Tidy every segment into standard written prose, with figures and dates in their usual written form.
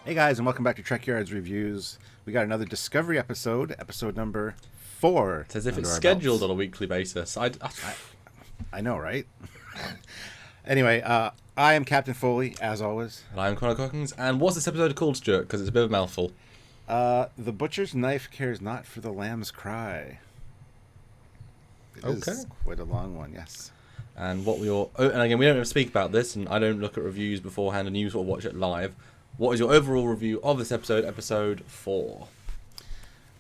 Hey guys, and welcome back to Trekyards Reviews. We got another Discovery episode number 4. It's as if it's scheduled on a weekly basis. I know, right? Anyway, I am Captain Foley, as always. And I'm Connor Cockings. And what's this episode called, Stuart? Because it's a bit of a mouthful. The butcher's knife cares not for the lamb's cry. It is quite a long one, yes. And what and again, we don't speak about this, and I don't look at reviews beforehand, and you sort of watch it live. What is your overall review of this episode, episode 4?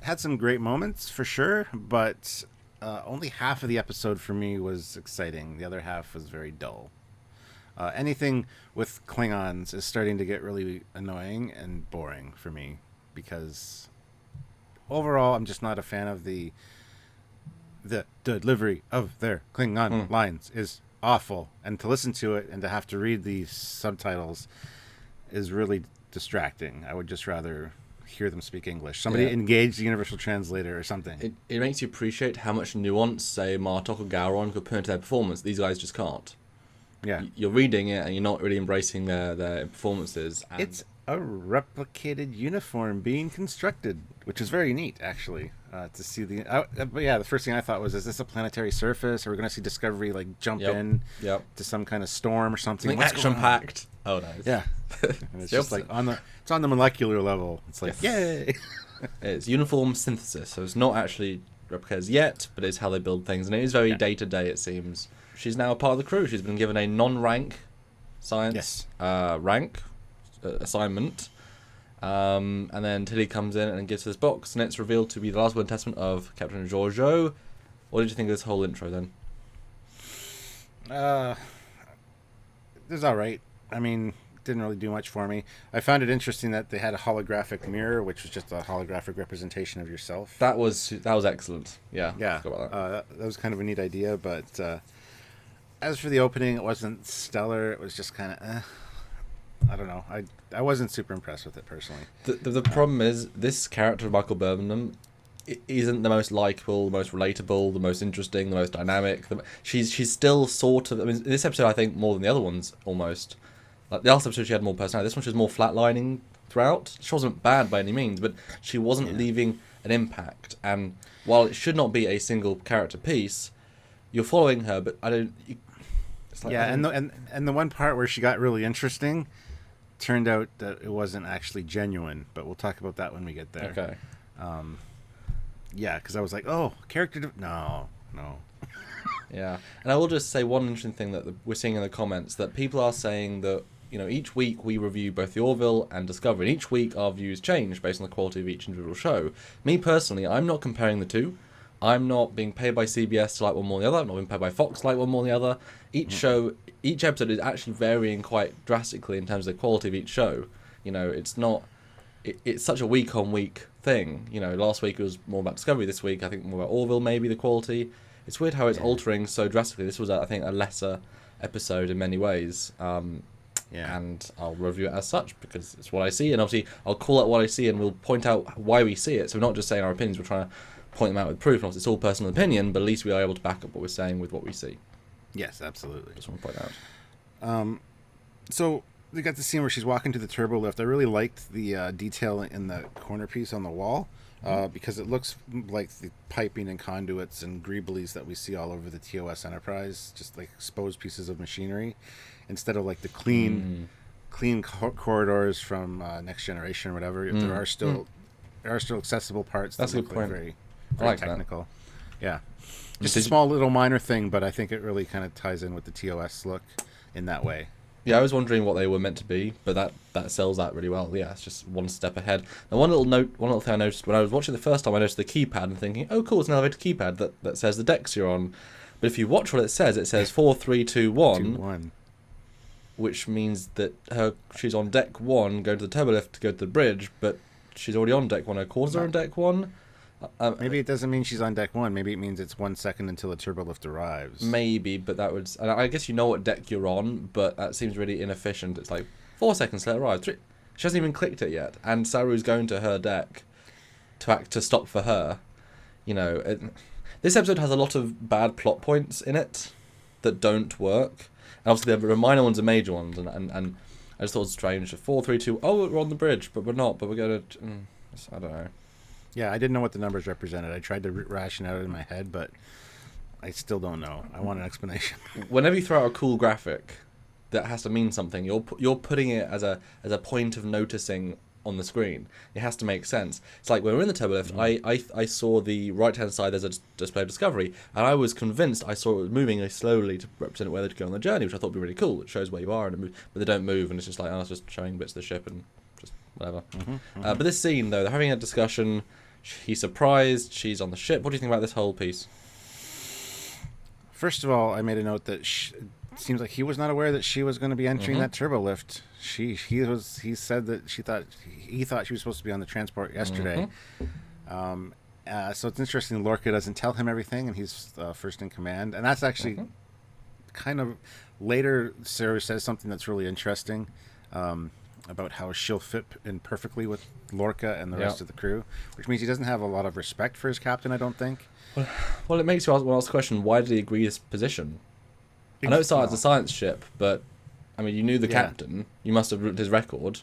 Had some great moments, for sure, but only half of the episode for me was exciting. The other half was very dull. Anything with Klingons is starting to get really annoying and boring for me, because overall I'm just not a fan of the delivery of their Klingon lines is awful, and to listen to it and to have to read these subtitles is really distracting. I would just rather hear them speak English. Somebody engage the universal translator or something. It makes you appreciate how much nuance, say, Martok or Gowron could put into their performance. These guys just can't. Yeah. You're reading it and you're not really embracing their performances. And it's a replicated uniform being constructed, which is very neat, actually, to see the... but yeah, the first thing I thought was, is this a planetary surface? Are we going to see Discovery jump in to some kind of storm or something? Action-packed. Oh, nice. Yeah. And it's just it's on the molecular level. It's like, yay! It's uniform synthesis, so it's not actually replicas yet, but it's how they build things, and it is very day-to-day, it seems. She's now a part of the crew. She's been given a non-rank science rank assignment, and then Tilly comes in and gives her this box, and it's revealed to be the last word and testament of Captain Georgiou. What did you think of this whole intro, then? It was alright. I mean, didn't really do much for me. I found it interesting that they had a holographic mirror, which was just a holographic representation of yourself. That was excellent. Yeah. I forgot about that was kind of a neat idea, but as for the opening, it wasn't stellar. It was just kind of, I don't know. I wasn't super impressed with it personally. The problem is this character of Michael Birmingham isn't the most likable, the most relatable, the most interesting, the most dynamic. She's still sort of. I mean, this episode I think more than the other ones almost. Like the last episode, she had more personality. This one, she was more flatlining throughout. She wasn't bad by any means, but she wasn't leaving an impact. And while it should not be a single character piece, you're following her. But I don't. It's like, and the one part where she got really interesting turned out that it wasn't actually genuine. But we'll talk about that when we get there. Okay. Yeah, because I was like, oh, character. No. Yeah, and I will just say one interesting thing that we're seeing in the comments, that people are saying that, each week we review both the Orville and Discovery, and each week our views change based on the quality of each individual show. Me personally, I'm not comparing the two. I'm not being paid by CBS to like one more than the other. I'm not being paid by Fox to like one more than the other. Each episode is actually varying quite drastically in terms of the quality of each show. It's not... It's such a week-on-week thing. Last week it was more about Discovery. This week I think more about Orville, maybe, the quality. It's weird how it's altering so drastically. This was, I think, a lesser episode in many ways. And I'll review it as such because it's what I see. And obviously, I'll call out what I see and we'll point out why we see it. So we're not just saying our opinions, we're trying to point them out with proof. And obviously, it's all personal opinion, but at least we are able to back up what we're saying with what we see. Yes, absolutely. Just want to point out. So we got the scene where she's walking to the turbo lift. I really liked the detail in the corner piece on the wall. Because it looks like the piping and conduits and greeblies that we see all over the TOS Enterprise, just like exposed pieces of machinery, instead of like the clean corridors very Next Generation or whatever. There are still accessible parts. That's that a good point. Very like technical. That. Yeah, just a small little minor thing, but I think it really kind of ties in with the TOS look in that way. Yeah, I was wondering what they were meant to be, but that sells that really well. Yeah, it's just one step ahead. Now, one little thing I noticed when I was watching the first time, I noticed the keypad and thinking, oh, cool, it's an elevator keypad that says the decks you're on. But if you watch what it says 4, 3, 2, 1, which means that she's on deck 1, going to the turbo lift to go to the bridge, but she's already on deck 1. Her quarters are on deck 1. Maybe it doesn't mean she's on deck 1. Maybe it means it's 1 second until the turbo lift arrives. Maybe, but that would... I guess you know what deck you're on, but that seems really inefficient. It's like 4 seconds till it arrives. She hasn't even clicked it yet, and Saru's going to her deck to stop for her. This episode has a lot of bad plot points in it. that don't work. And obviously there are minor ones and major ones, and I just thought it was strange. 4, 3, 2. Oh, we're on the bridge, but we're not. But we're going to. I don't know. Yeah, I didn't know what the numbers represented. I tried to ration out in my head, but I still don't know. I want an explanation. Whenever you throw out a cool graphic that has to mean something, you're putting it as a point of noticing on the screen. It has to make sense. It's like when we're in the turbo lift, I saw the right hand side, there's a display of discovery, and I was convinced I saw it was moving slowly to represent where they'd go on the journey, which I thought would be really cool. It shows where you are, and but they don't move, and it's just like, oh, it's just showing bits of the ship and just whatever. But this scene, though, they're having a discussion. He's surprised. She's on the ship. What do you think about this whole piece? First of all, I made a note that it seems like he was not aware that she was going to be entering that turbo lift. He said that he thought she was supposed to be on the transport yesterday. So it's interesting. Lorca doesn't tell him everything, and he's first in command. And that's actually kind of later. Sarah says something that's really interesting about how she'll fit in perfectly with Lorca and the rest of the crew, which means he doesn't have a lot of respect for his captain, I don't think. Well, it makes you ask the question: why did he agree this position? I know it started as a science ship, but I mean, you knew the captain. You must have looked his record.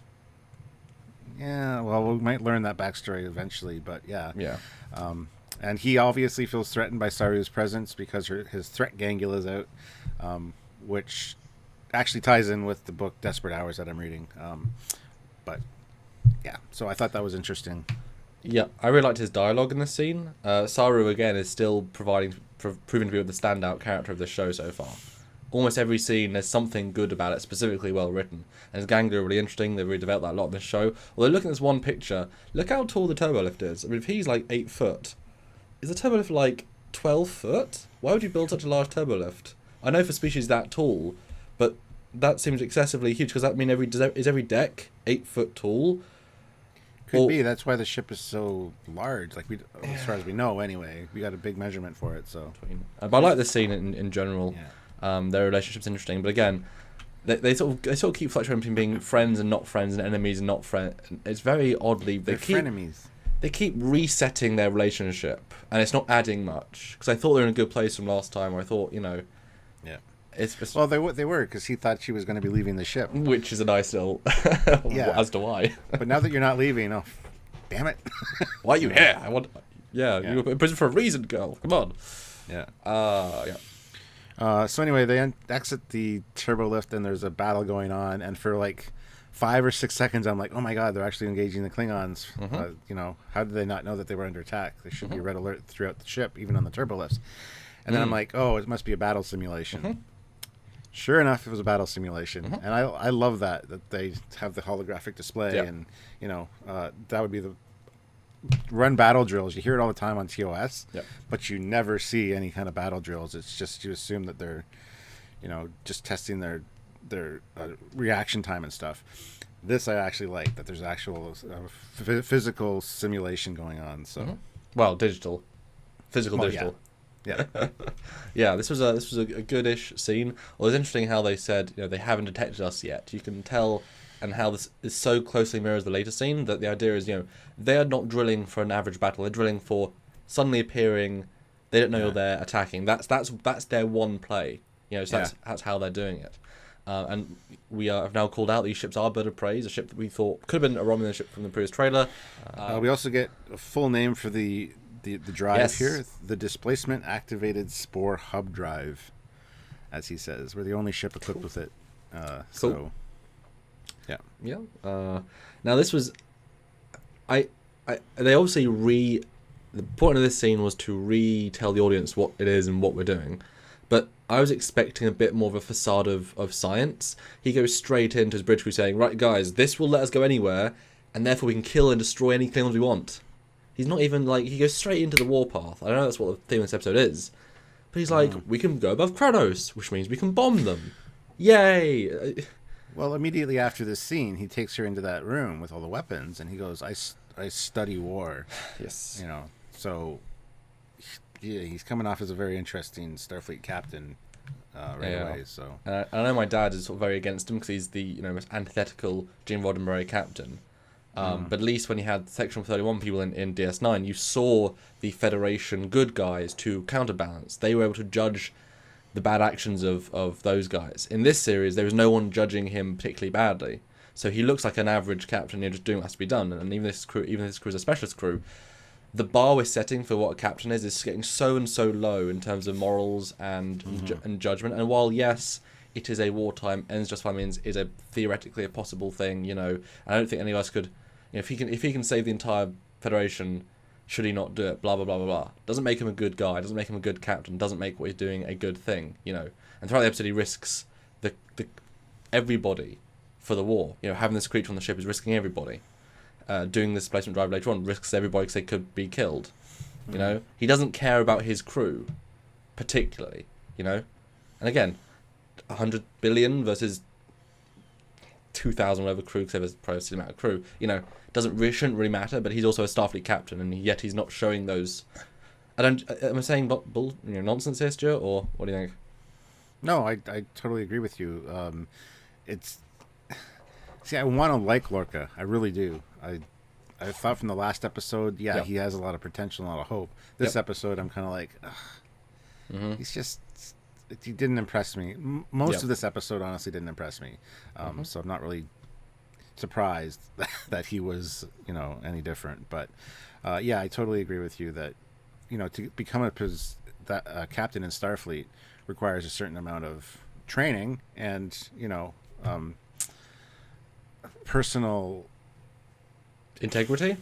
Yeah, well, we might learn that backstory eventually, but yeah. Yeah. And he obviously feels threatened by Saru's presence because his threat gangula is out, which actually ties in with the book Desperate Hours that I'm reading. But yeah, so I thought that was interesting. Yeah, I really liked his dialogue in this scene. Saru, again, is still proving to be the standout character of the show so far. Almost every scene, there's something good about it, specifically well written. And his gangler are really interesting. They've really developed that a lot in this show. Although, looking at this one picture, look how tall the turbo lift is. I mean, if he's like 8 foot, is the turbo lift like 12 foot? Why would you build such a large turbo lift? I know for species that tall, but that seems excessively huge, because that mean is every deck 8 foot tall? Could be. That's why the ship is so large. Like as far as we know, anyway, we got a big measurement for it. So, but I like this scene in general. Yeah. Their relationship's interesting, but again, they sort of keep fluctuating between being friends and not friends, and enemies and not friends. It's very oddly they're frenemies. They keep resetting their relationship, and it's not adding much. Because I thought they were in a good place from last time. Where I thought, yeah. Well, they were, because he thought she was going to be leaving the ship, which is a nice little as to why. But now that you're not leaving, oh, damn it! Why are you here? You were in prison for a reason, girl. Come on. Yeah. So anyway, they exit the turbo lift, and there's a battle going on, and for like 5 or 6 seconds, I'm like, oh my god, they're actually engaging the Klingons. How did they not know that they were under attack? There should be a red alert throughout the ship, even on the turbo lifts. And then I'm like, oh, it must be a battle simulation. Sure enough, it was a battle simulation, and I love that they have the holographic display, and that would be the run battle drills. You hear it all the time on TOS, but you never see any kind of battle drills. It's just you assume that they're, just testing their reaction time and stuff. This I actually like, that there's actual physical simulation going on. So, well, digital, physical, digital. Yeah. Yeah, this was a goodish scene. Well, it's interesting how they said they haven't detected us yet. You can tell, and how this is so closely mirrors the later scene, that the idea is they are not drilling for an average battle. They're drilling for suddenly appearing. They don't know you're there attacking. That's their one play. So that's how they're doing it. And we have now called out these ships are bird of prey. A ship that we thought could have been a Romulan ship from the previous trailer. We also get a full name for the drive here, the Displacement Activated Spore Hub Drive, as he says. We're the only ship equipped with it. Cool. So, yeah. Yeah. Now this was, they obviously the point of this scene was to retell the audience what it is and what we're doing, but I was expecting a bit more of a facade of science. He goes straight into his bridge crew saying, right guys, this will let us go anywhere, and therefore we can kill and destroy any Klingons we want. He's not even he goes straight into the warpath. I know that's what the theme of this episode is. But he's like, we can go above Kronos, which means we can bomb them. Yay! Well, immediately after this scene, he takes her into that room with all the weapons, and he goes, I study war. Yes. So he's coming off as a very interesting Starfleet captain away. So I know my dad is sort of very against him because he's the most antithetical Gene Roddenberry captain. But at least when you had Section 31 people in DS9, you saw the Federation good guys to counterbalance. They were able to judge the bad actions of those guys. In this series, there is no one judging him particularly badly. So he looks like an average captain, just doing what has to be done. And even this crew is a specialist crew, the bar we're setting for what a captain is getting so and so low in terms of morals and judgment. And while, yes, it is a wartime, ends just fine means is a theoretically a possible thing, I don't think any of us could, if he can save the entire Federation, should he not do it? Blah, blah, blah, blah, blah. Doesn't make him a good guy, doesn't make him a good captain, doesn't make what he's doing a good thing, And throughout the episode, he risks the everybody for the war. Having this creature on the ship is risking everybody. Doing this displacement drive later on risks everybody because they could be killed. He doesn't care about his crew particularly. And again, 100 billion versus 2,000 whatever crew, because there's probably the amount of crew. Shouldn't really matter. But he's also a Starfleet captain, and yet he's not showing those. Am I saying nonsense here, Stuart, or what do you think? No, I totally agree with you. I want to like Lorca. I really do. I thought from the last episode, he has a lot of potential and a lot of hope. This episode, I'm kind of like, he didn't impress me. Most of this episode, honestly, didn't impress me. So I'm not really surprised that he was, any different. But, I totally agree with you that, to become a captain in Starfleet requires a certain amount of training and, personal integrity.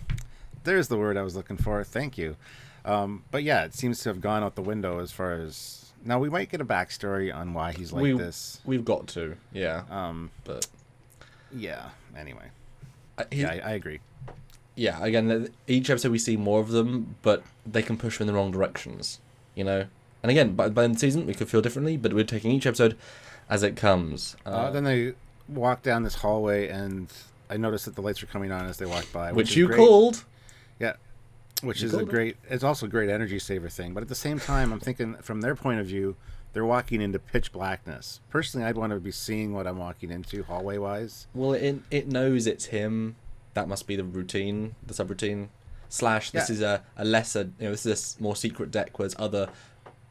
There's the word I was looking for. Thank you. But it seems to have gone out the window as far as now. We might get a backstory on why he's like this. We've got to, but anyway, I agree. Yeah, again, each episode we see more of them, but they can push in the wrong directions, And again, by the end of the season, we could feel differently, but we're taking each episode as it comes. Then they walk down this hallway, and I noticed that the lights were coming on as they walked by, which you called. Yeah, which is it's also a great energy saver thing. But at the same time, I'm thinking from their point of view, they're walking into pitch blackness. Personally, I'd want to be seeing what I'm walking into hallway wise. Well, it knows it's him. That must be the routine, the subroutine. / this is a lesser, this is a more secret deck where there's other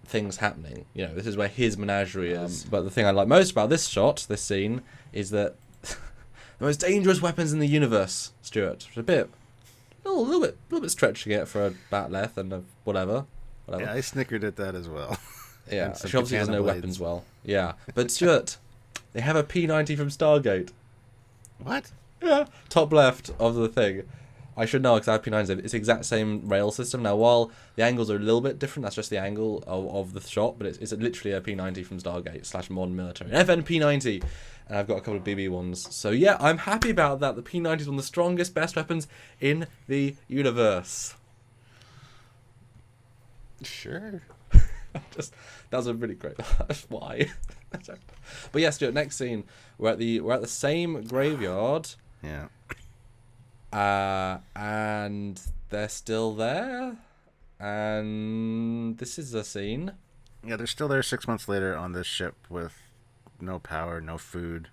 things happening. This is where his menagerie is. But the thing I like most about this scene, is that the most dangerous weapons in the universe, Stuart. A little bit stretching it for a Batleth and a whatever. Yeah, I snickered at that as well. Yeah, she obviously has no weapons well. Yeah, but Stuart, they have a P90 from Stargate. What? Yeah, top left of the thing. I should know because I have P90s. It's the exact same rail system. Now, while the angles are a little bit different, that's just the angle of the shot, but it's literally a P90 from Stargate / modern military. An FN P90. And I've got a couple of BB ones. So yeah, I'm happy about that. The P90 is one of the strongest, best weapons in the universe. Sure. That was a really great. Why? But yeah, Stuart. Next scene, we're at the same graveyard. Yeah. And they're still there. And this is a scene. Yeah, they're still there 6 months later on this ship with no power, no food.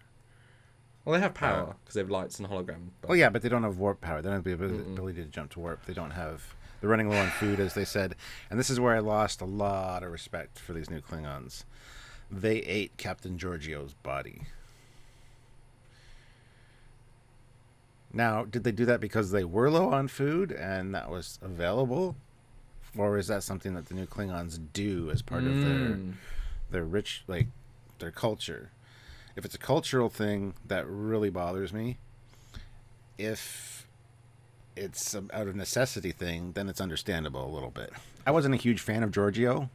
Well, they have power because they have lights and hologram. But... Oh yeah, but they don't have warp power. They don't have the ability to jump to warp. They don't have. They're running low on food, as they said. And this is where I lost a lot of respect for these new Klingons. They ate Captain Giorgio's body. Now, did they do that because they were low on food and that was available? Or is that something that the new Klingons do as part of their rich, their culture? If it's a cultural thing, that really bothers me. If it's out of necessity thing, then it's understandable a little bit. I wasn't a huge fan of Giorgio,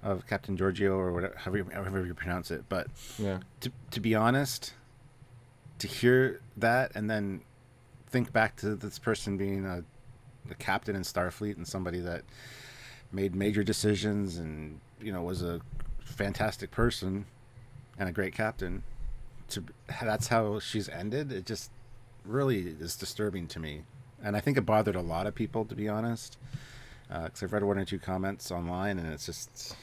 of Captain Giorgio, or whatever, however you pronounce it. But to be honest, to hear that and then think back to this person being a captain in Starfleet and somebody that made major decisions and was a fantastic person and a great captain, that's how she's ended. It just really is disturbing to me, and I think it bothered a lot of people, to be honest, because I've read one or two comments online, and it's just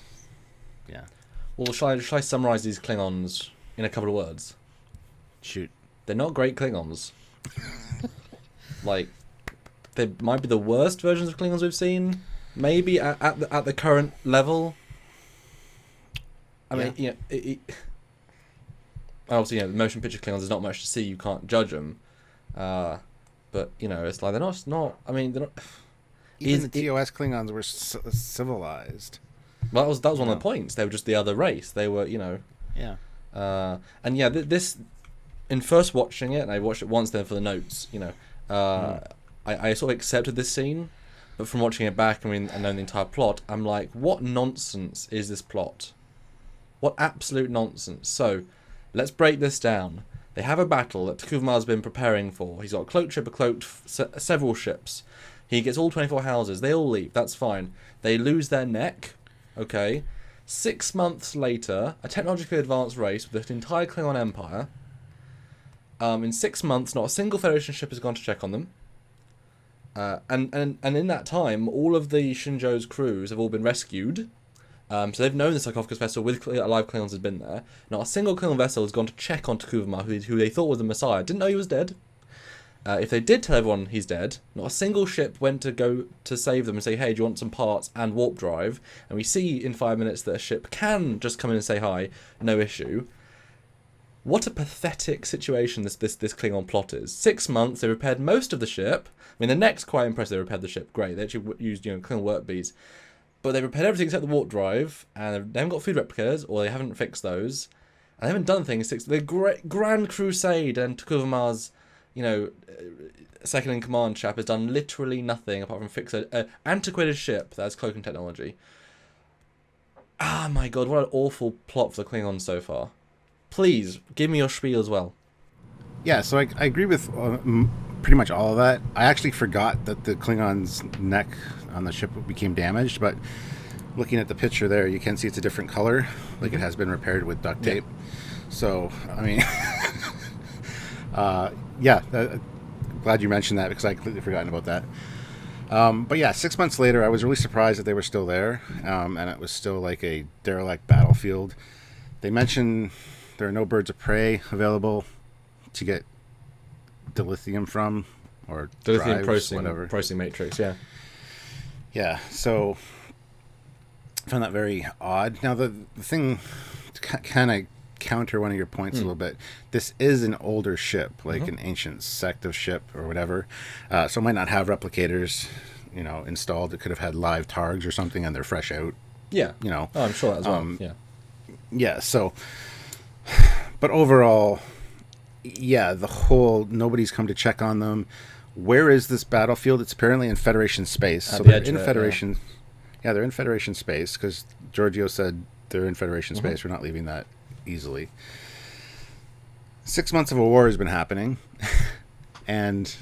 Well, shall I summarize these Klingons in a couple of words? Shoot. They're not great Klingons. They might be the worst versions of Klingons we've seen, maybe at the current level. I mean, you know, obviously, you know, the motion picture Klingons, there's not much to see. You can't judge them. But, you know, it's like they're not. I mean, they're not. Even the TOS Klingons were civilized. Well, that was one of the points. They were just the other race. They were, you know. Yeah. And yeah, this, in first watching it, and I watched it once then for the notes, you know, I sort of accepted this scene, but from watching it back, I mean, and knowing the entire plot, I'm like, what nonsense is this plot? What absolute nonsense. So, let's break this down. They have a battle that Takuma's been preparing for. He's got a cloaked ship, several ships. He gets all 24 houses. They all leave. That's fine. They lose their neck. Okay. 6 months later, a technologically advanced race with the entire Klingon Empire. In 6 months, not a single Federation ship has gone to check on them. And in that time, all of the Shinjo's crews have all been rescued. So they've known the sarcophagus vessel with alive Klingons has been there. Not a single Klingon vessel has gone to check on Takuma, who they thought was the Messiah. Didn't know he was dead. If they did tell everyone he's dead, not a single ship went to go to save them and say, hey, do you want some parts and warp drive? And we see in 5 minutes that a ship can just come in and say hi, no issue. What a pathetic situation this Klingon plot is. 6 months, they repaired most of the ship. I mean, the neck's quite impressive. They repaired the ship, great. They actually used, you know, Klingon work bees. But they repaired everything except the warp drive, and they haven't got food replicas, or they haven't fixed those. And they haven't done things. The Grand Crusade and Takuma's, you know, second in command chap has done literally nothing apart from fix an antiquated ship that has cloaking technology. Ah, my God, what an awful plot for the Klingons so far. Please, give me your spiel as well. Yeah, so I agree with pretty much all of that. I actually forgot that the Klingon's neck on the ship became damaged, but looking at the picture there, you can see it's a different color, like it has been repaired with duct tape. So, I mean, glad you mentioned that because I completely forgotten about that. But yeah, 6 months later, I was really surprised that they were still there, and it was still like a derelict battlefield. They mentioned there are no birds of prey available to get dilithium from, or dilithium whatever. Processing matrix, yeah. Yeah, so I found that very odd. Now, the thing to kind of counter one of your points a little bit, this is an older ship, like an ancient sect of ship or whatever, so it might not have replicators, you know, installed. It could have had live targs or something, and they're fresh out. Yeah. You know. Oh, I'm sure that as well, yeah. Yeah, so, but overall, yeah, the whole, nobody's come to check on them. Where is this battlefield? It's apparently in Federation space. So they're in Federation. Yeah, they're in Federation space because Giorgio said they're in Federation space. We're not leaving that easily. 6 months of a war has been happening, and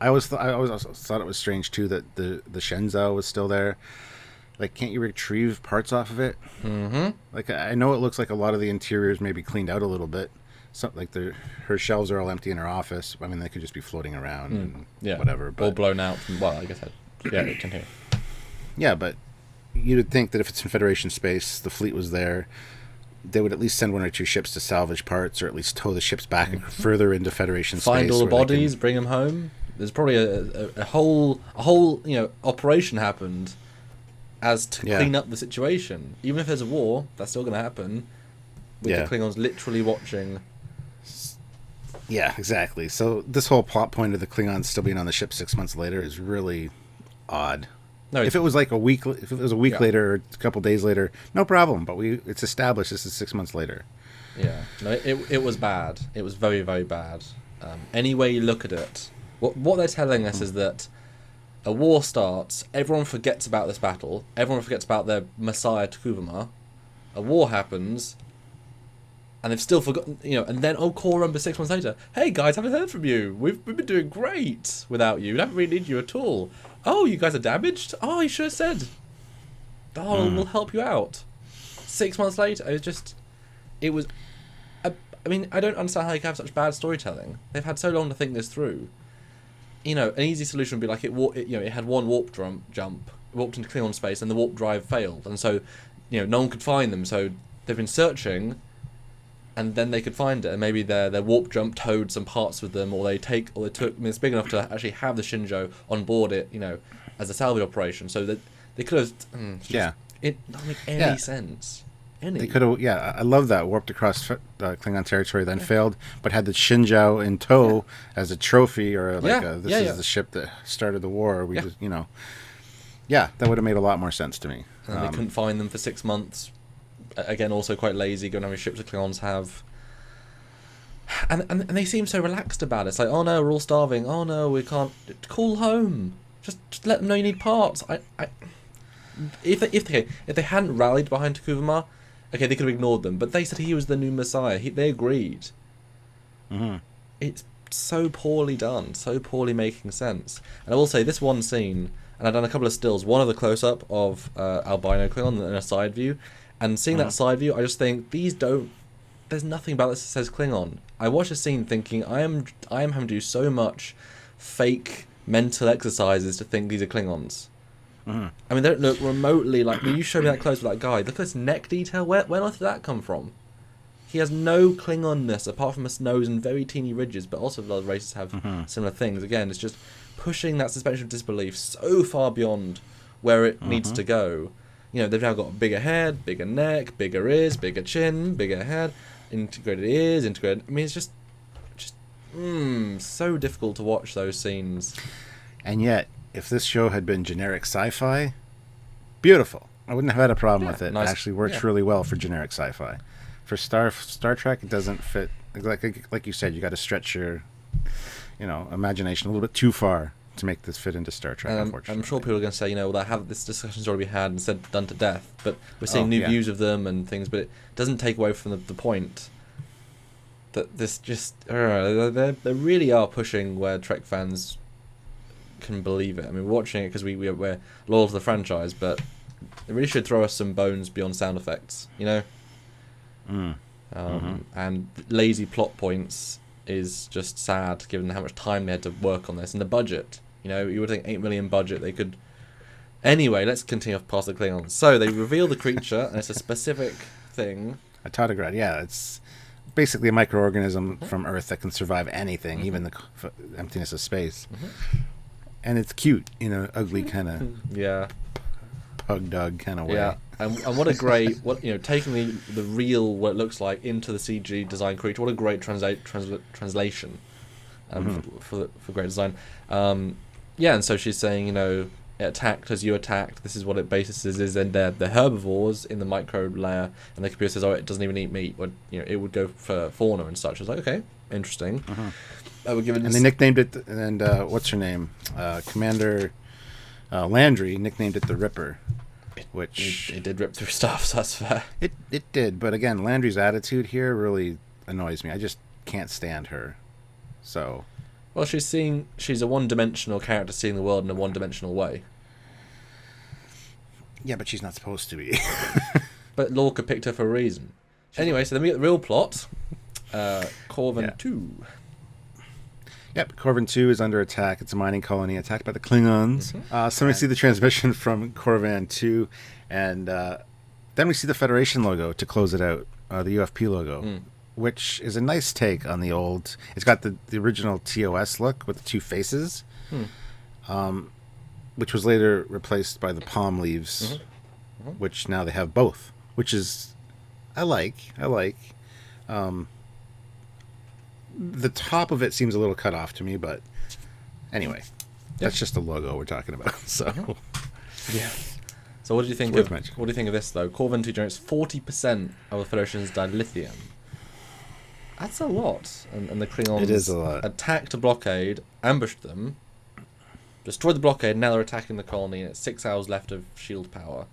I always thought it was strange too that the Shenzhou was still there. Like, can't you retrieve parts off of it? Like, I know it looks like a lot of the interiors maybe cleaned out a little bit. So, like, her shelves are all empty in her office. I mean, they could just be floating around and whatever. But, all blown out. Well, I guess it can hear. Yeah, but you would think that if it's in Federation space, the fleet was there, they would at least send one or two ships to salvage parts, or at least tow the ships back further into Federation space. Find all the bodies, bring them home. There's probably a whole you know, operation happened as to clean up the situation. Even if there's a war, that's still going to happen. With the Klingons literally watching. Yeah, exactly. So this whole plot point of the Klingons still being on the ship 6 months later is really odd. No, if it was like a week, if it was a week later or a couple days later, no problem. But it's established this is 6 months later. Yeah, no, it was bad. It was very, very bad. Any way you look at it, what they're telling us is that a war starts, everyone forgets about this battle, everyone forgets about their Messiah Takuma, a war happens, and they've still forgotten, you know, and then, call number 6 months later, hey guys, haven't heard from you, we've been doing great without you, we haven't really needed you at all. Oh, you guys are damaged? Oh, you should have said. Oh, we'll help you out. 6 months later, it was, I mean, I don't understand how you can have such bad storytelling. They've had so long to think this through. You know, an easy solution would be like it had one warp jump, warped into Klingon space, and the warp drive failed, and so, you know, no one could find them. So they've been searching, and then they could find it, and maybe their warp jump towed some parts with them, or they took. I mean, it's big enough to actually have the Shinjo on board it, you know, as a salvage operation. So that they could have. It doesn't make any Yeah. sense. They could have, yeah, I love that. Warped across Klingon territory, then failed, but had the Shinjao in tow as a trophy, or like this is the ship that started the war. We just, that would have made a lot more sense to me. And they couldn't find them for 6 months. Again, also quite lazy, going how many ships the Klingons have. And they seem so relaxed about it. It's like, oh no, we're all starving. Oh no, we can't. Call home. Just let them know you need parts. If they hadn't rallied behind Takuvamar, okay, they could have ignored them. But they said he was the new Messiah. They agreed. Mm-hmm. It's so poorly done, so poorly making sense. And I will say, this one scene, and I've done a couple of stills. One of the close-up of albino Klingon in a side view, and seeing that side view, I just think there's nothing about this that says Klingon. I watched a scene thinking I am having to do so much fake mental exercises to think these are Klingons. Mm-hmm. I mean, they don't look remotely like. When you showed me that close with that guy, look at this neck detail. Where on earth did that come from? He has no Klingonness apart from his nose and very teeny ridges, but also the other races have similar things. Again, it's just pushing that suspension of disbelief so far beyond where it needs to go. They've now got a bigger head, bigger neck, bigger ears, bigger chin, bigger head, integrated ears, integrated... I mean, it's just so difficult to watch those scenes. And yet, if this show had been generic sci-fi, beautiful. I wouldn't have had a problem with it. Nice. It actually works really well for generic sci-fi. For Star Trek, it doesn't fit. Like you said, you got to stretch your, imagination a little bit too far to make this fit into Star Trek. Unfortunately, I'm sure people are going to say, this discussion's already been had and said done to death. But we're seeing new views of them and things. But it doesn't take away from the point that this just they really are pushing where Trek fans can believe it. I mean, we're watching it because we're loyal to the franchise, but they really should throw us some bones beyond sound effects, And lazy plot points is just sad, given how much time they had to work on this and the budget. You would think 8 million budget they could. Anyway, let's continue past the Klingons. So they reveal the creature, and it's a specific thing. A tardigrade, yeah, it's basically a microorganism from Earth that can survive anything, even the emptiness of space. And it's cute, ugly kind of pug dog kind of way. Yeah, and what a great taking the real what it looks like into the CG design creature. What a great translation for great design. And so she's saying it attacked as you attacked. This is what it basis is, and they're herbivores in the micro layer. And the computer says, it doesn't even eat meat. Or, it would go for fauna and such. I was like, okay, interesting. And they nicknamed it, and what's her name? Commander Landry nicknamed it the Ripper, which it did rip through stuff, so that's fair. It did, but again, Landry's attitude here really annoys me. I just can't stand her. So, well, she's a one-dimensional character seeing the world in a one-dimensional way. Yeah, but she's not supposed to be. But Lorca picked her for a reason. Anyway, so then we get the real plot. Corvin 2. Yep, Corvin 2 is under attack. It's a mining colony attacked by the Klingons. So we see the transmission from Corvan 2, and then we see the Federation logo to close it out, the UFP logo, which is a nice take on the old... It's got the original TOS look with the two faces, which was later replaced by the palm leaves, which now they have both, which is... I like. The top of it seems a little cut off to me, but anyway, that's just the logo we're talking about. So, So what do you think of this though? Corvin 2 generates 40% of the Federation's dilithium. That's a lot. And the Klingons it is a lot. Attacked a blockade, ambushed them, destroyed the blockade. Now they're attacking the colony, and it's 6 hours left of shield power.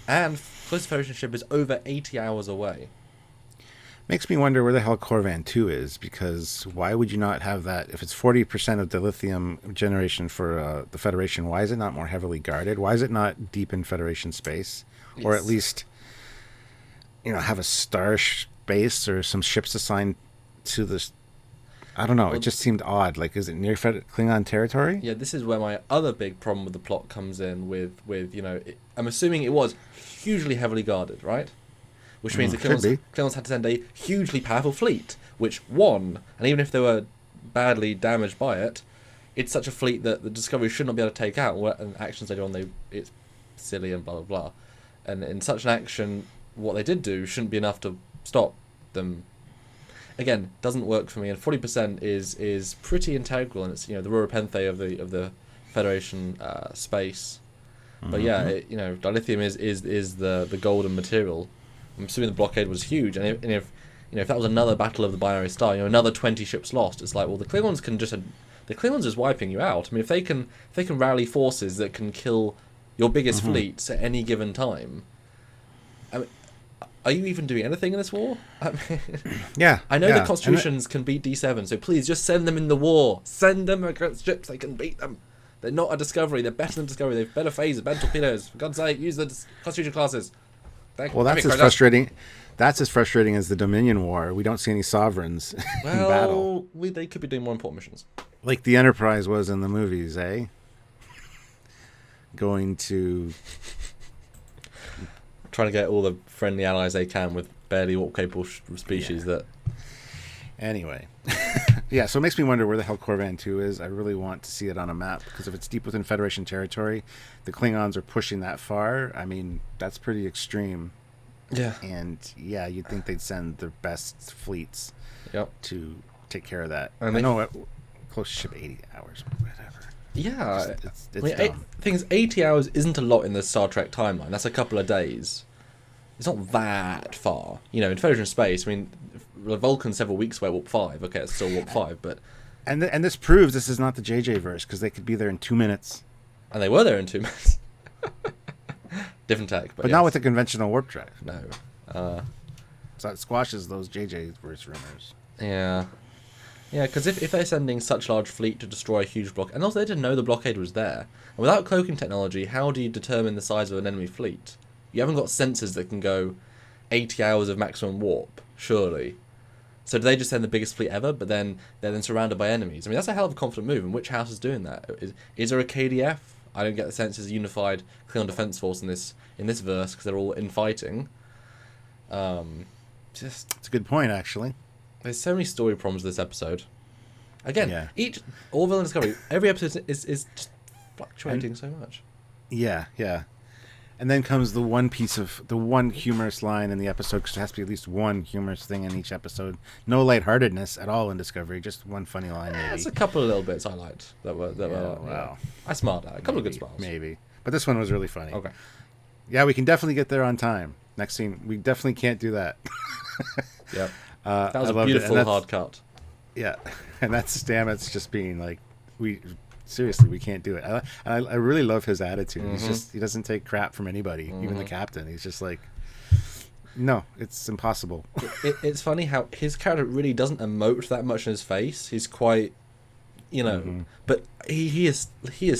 And closest Federation ship is over 80 hours away. Makes me wonder where the hell Corvan 2 is, because why would you not have that? If it's 40% of the lithium generation for the Federation, why is it not more heavily guarded? Why is it not deep in Federation space? Or at least, have a star base or some ships assigned to this... I don't know, it just seemed odd. Like, is it near Klingon territory? Yeah, this is where my other big problem with the plot comes in with I'm assuming it was hugely heavily guarded, right? Which means the Klingons had to send a hugely powerful fleet, which won. And even if they were badly damaged by it, it's such a fleet that the Discovery should not be able to take out. And actions later on, it's silly and blah blah blah. And in such an action, what they did do shouldn't be enough to stop them. Again, doesn't work for me. And 40% is pretty integral, and it's the Rura Penthe of the Federation space. But yeah, dilithium is the golden material. I'm assuming the blockade was huge, and if that was another battle of the binary star, another 20 ships lost, it's like, well, the Klingons are just wiping you out. I mean, if they can rally forces that can kill your biggest fleets at any given time, I mean, are you even doing anything in this war? I mean, yeah. I know the Constitutions can beat D7, so please just send them in the war. Send them against ships, they can beat them. They're not a Discovery, they're better than Discovery, they've better phasers, better torpedoes. For God's sake, use the Constitution classes. Well, that's as frustrating. That's as frustrating as the Dominion War. We don't see any sovereigns in battle. They could be doing more important missions. Like the Enterprise was in the movies, eh? Going to... Trying to get all the friendly allies they can with barely warp-capable species that... Anyway. Yeah, so it makes me wonder where the hell Corvan 2 is. I really want to see it on a map, because if it's deep within Federation territory, the Klingons are pushing that far. I mean, that's pretty extreme. Yeah. And, yeah, you'd think they'd send their best fleets to take care of that. And I know close ship 80 hours, whatever. Yeah. It's dumb. The thing is, 80 hours isn't a lot in the Star Trek timeline. That's a couple of days. It's not that far. In Federation space, I mean, Vulcan's several weeks away, warp 5. Okay, it's still warp 5, but... And this proves this is not the JJ verse, because they could be there in 2 minutes. And they were there in 2 minutes. Different tech, but not with a conventional warp drive. No. So that squashes those JJ verse rumors. Yeah. Yeah, because if they're sending such large fleet to destroy a huge block... And also, they didn't know the blockade was there. And without cloaking technology, how do you determine the size of an enemy fleet? You haven't got sensors that can go 80 hours of maximum warp, surely. So do they just send the biggest fleet ever, but then they're then surrounded by enemies? I mean, that's a hell of a confident move, and which house is doing that? Is there a KDF? I don't get the sense there's a unified Klingon defense force in this verse, because they're all infighting. It's a good point, actually. There's so many story problems this episode. Again, Yeah. Orville and Discovery, every episode is just fluctuating so much. Yeah. And then comes the one humorous line in the episode, because there has to be at least one humorous thing in each episode. No lightheartedness at all in Discovery, just one funny line. Maybe. There's a couple of little bits I liked that were wow. I smiled at a couple of good smiles. Maybe, but this one was really funny. Okay. Yeah, we can definitely get there on time. Next scene, we definitely can't do that. Yep. That was a beautiful hard cut. Yeah, and that's Stamets just being like, seriously, we can't do it. I really love his attitude. He doesn't take crap from anybody, even the captain. He's just like, no, it's impossible. It's funny how his character really doesn't emote that much in his face. He's quite, but he is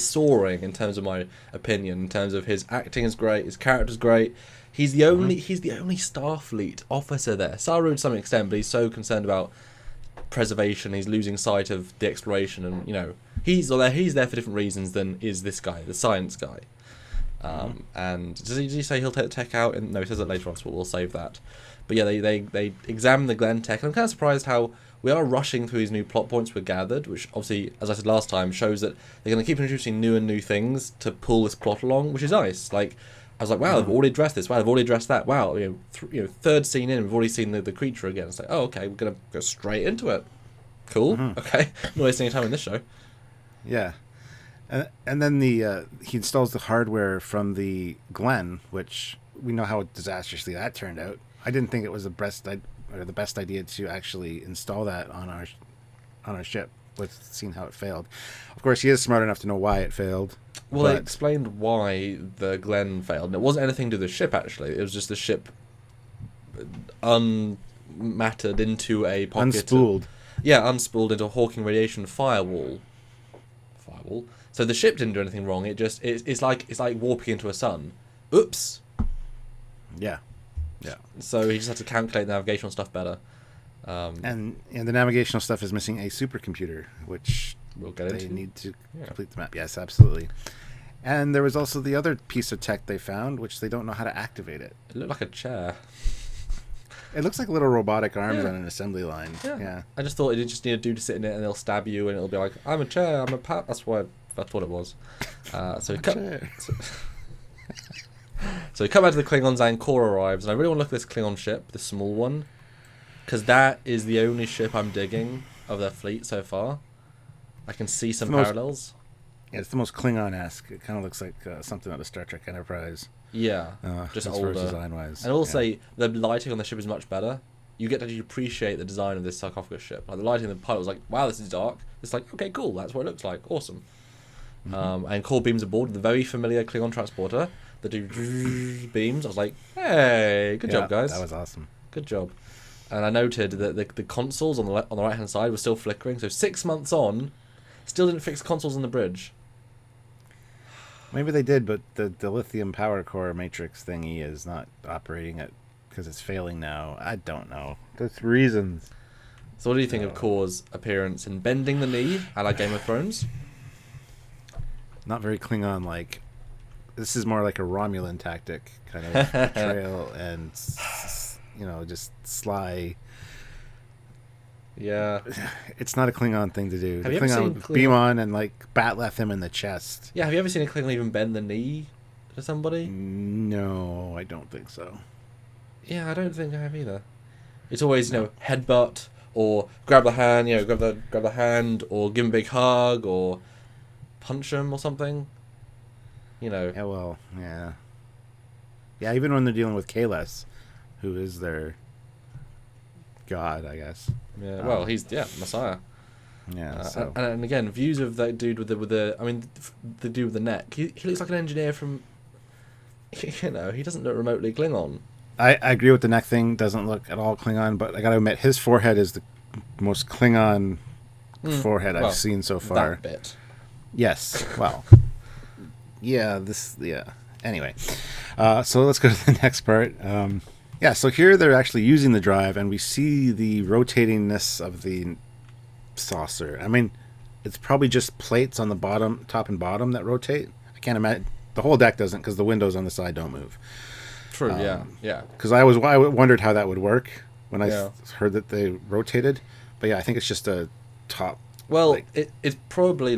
soaring in terms of my opinion. In terms of his acting is great, his character's great. He's the only Starfleet officer there. Saru to some extent, but he's so concerned about preservation. He's losing sight of the exploration, and he's there for different reasons than is this guy, the science guy. And does he say he'll take the tech out? No, he says that later on, so we'll save that. But yeah, they examine the Glenn tech, and I'm kind of surprised how we are rushing through these new plot points we're gathered, which obviously, as I said last time, shows that they're going to keep introducing new things to pull this plot along, which is nice. Like, I was like, wow, they've already addressed this. Wow, they've already addressed that. Wow, third scene in, we've already seen the creature again. It's like, oh, okay, we're going to go straight into it. Cool. Okay, not wasting any time in this show. Yeah, and then he installs the hardware from the Glenn, which we know how disastrously that turned out. I didn't think it was the best idea to actually install that on our ship. With seeing how it failed. Of course, he is smart enough to know why it failed. Well, they explained why the Glenn failed, and it wasn't anything to do with the ship, actually. It was just the ship unmattered into a pocket. Unspooled. Unspooled into a Hawking radiation firewall. So the ship didn't do anything wrong. It's like warping into a sun. Oops. Yeah. So he just had to calculate the navigational stuff better. And the navigational stuff is missing a supercomputer, which we'll get they into. need to complete the map. Yes, absolutely. And there was also the other piece of tech they found, which they don't know how to activate it. It looked like a chair. It looks like little robotic arms on an assembly line. Yeah. I just thought it just need a dude to sit in it, and they'll stab you, and it'll be like, I'm a chair, I'm a pat. That's what it was. So So we come back to the Klingons and Kor arrives, and I really want to look at this Klingon ship, the small one, because that is the only ship I'm digging of their fleet so far. I can see some parallels. Yeah, it's the most Klingon-esque. It kind of looks like something out of Star Trek Enterprise. Yeah, just older. Design-wise. And also, the lighting on the ship is much better. You get to appreciate the design of this sarcophagus ship. Like the lighting in the pilot was like, wow, this is dark. It's like, okay, cool, that's what it looks like. Awesome. And Core beams aboard the very familiar Klingon transporter that do beams. I was like, hey, good job, guys. That was awesome. Good job. And I noted that the consoles on the right hand side were still flickering. So 6 months on, still didn't fix consoles on the bridge. Maybe they did, but the lithium power core matrix thingy is not operating it because it's failing now. I don't know. There's reasons. So what do you think of Core's appearance in bending the knee, a la Game of Thrones? Not very Klingon-like. This is more like a Romulan tactic kind of portrayal and, just sly. Yeah. It's not a Klingon thing to do. Have the you ever Klingon seen would beam on and batleth him in the chest. Yeah, have you ever seen a Klingon even bend the knee to somebody? No, I don't think so. Yeah, I don't think I have either. It's always, headbutt or grab the hand, grab the hand or give him a big hug or punch him or something. Yeah, well, yeah. Yeah, even when they're dealing with Kalis, who is their god, I guess. Yeah, well, he's Messiah. Yeah. And again, views of that dude with the the dude with the neck. He looks like an engineer from. He doesn't look remotely Klingon. I agree with the neck thing. Doesn't look at all Klingon, but I gotta admit, his forehead is the most Klingon forehead I've seen so far. That bit. Yes. Well. Yeah. Anyway, so let's go to the next part. So here they're actually using the drive, and we see the rotatingness of the saucer. I mean, it's probably just plates on the bottom, top and bottom that rotate. I can't imagine the whole deck doesn't, because the windows on the side don't move. True. Yeah. Because I wondered how that would work when I heard that they rotated, but yeah, I think it's just a top. Well, it's probably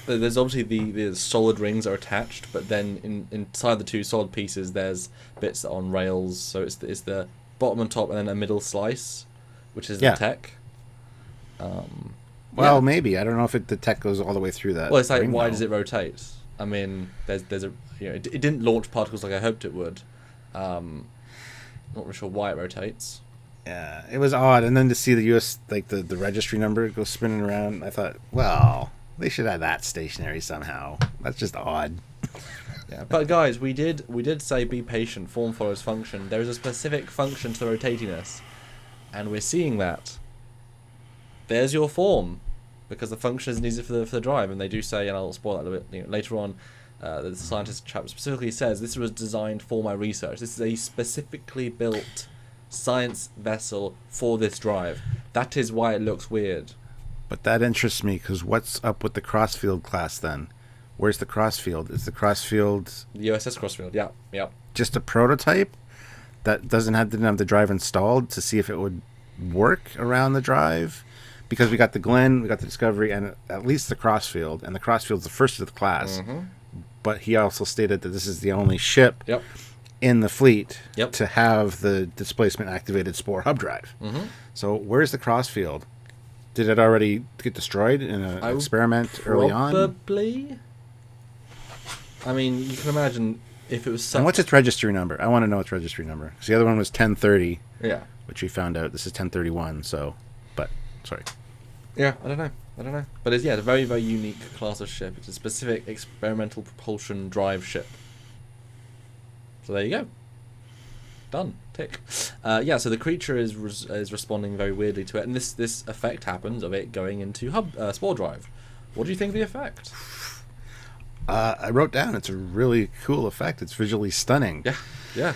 there's obviously the solid rings are attached, but then inside the two solid pieces there's bits on rails. So it's the bottom and top, and then a middle slice, which is the tech. Maybe I don't know if the tech goes all the way through that. Well, it's like, why does it rotate? I mean, there's a it didn't launch particles like I hoped it would. Not really sure why it rotates. Yeah, it was odd, and then to see the US the registry number go spinning around, I thought, well, they should have that stationary somehow. That's just odd. Yeah, but guys, we did say be patient. Form follows function. There is a specific function to the rotatiness, and we're seeing that. There's your form, because the function is needed for the drive, and they do say, and I'll spoil that a little bit later on. The scientist chap specifically says this was designed for my research. This is a specifically built science vessel for this drive. That is why it looks weird. But that interests me, because what's up with the Crossfield class then? Where's the Crossfield? Is the Crossfield the USS Crossfield? Yeah. Just a prototype that didn't have the drive installed to see if it would work around the drive? Because we got the Glenn, we got the Discovery, and at least the Crossfield, and the Crossfield's the first of the class. Mm-hmm. But he also stated that this is the only ship in the fleet to have the displacement activated Spore hub drive. Mm-hmm. So where's the Crossfield? Did it already get destroyed in an experiment early on? Probably. I mean, you can imagine if it was. And what's its registry number? I want to know its registry number. Because the other one was 1030. Yeah. Which we found out. This is 1031. So, but sorry. Yeah, I don't know. But it's a very, very unique class of ship. It's a specific experimental propulsion drive ship. So there you go. Done. Tick. So the creature is responding very weirdly to it, and this effect happens of it going into spore drive. What do you think of the effect? I wrote down it's a really cool effect. It's visually stunning. Yeah.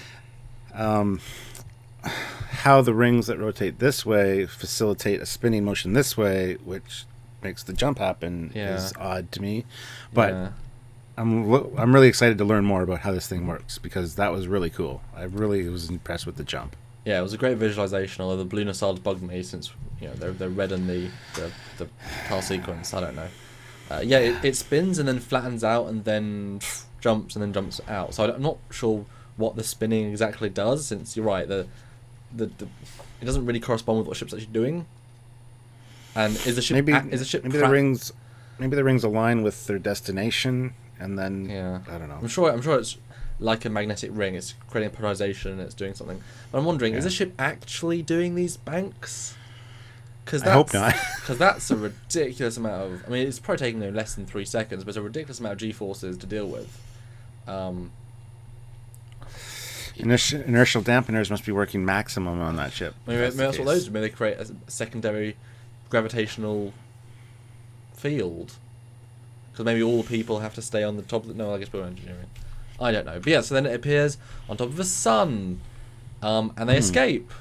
How the rings that rotate this way facilitate a spinning motion this way, which makes the jump happen, is odd to me. But I'm really excited to learn more about how this thing works, because that was really cool. I really was impressed with the jump. Yeah, it was a great visualization, although the blue nacelles bugged me since they're red in the tile sequence. I don't know. It spins and then flattens out and then jumps and then jumps out. So I'm not sure what the spinning exactly does, since you're right, the it doesn't really correspond with what the ship's actually doing. And is the ship maybe the rings align with their destination, and then I don't know. I'm sure it's like a magnetic ring. It's creating polarization and it's doing something. But I'm wondering, is the ship actually doing these banks? I hope not. Because that's a ridiculous amount of... I mean, it's probably taking no less than 3 seconds, but it's a ridiculous amount of G-forces to deal with. Inertial dampeners must be working maximum on that ship. Maybe that's what those do. Maybe they create a secondary gravitational field. Because maybe all the people have to stay on the top of the... No, I guess we're engineering. I don't know. But yeah, so then it appears on top of a sun. And they escape.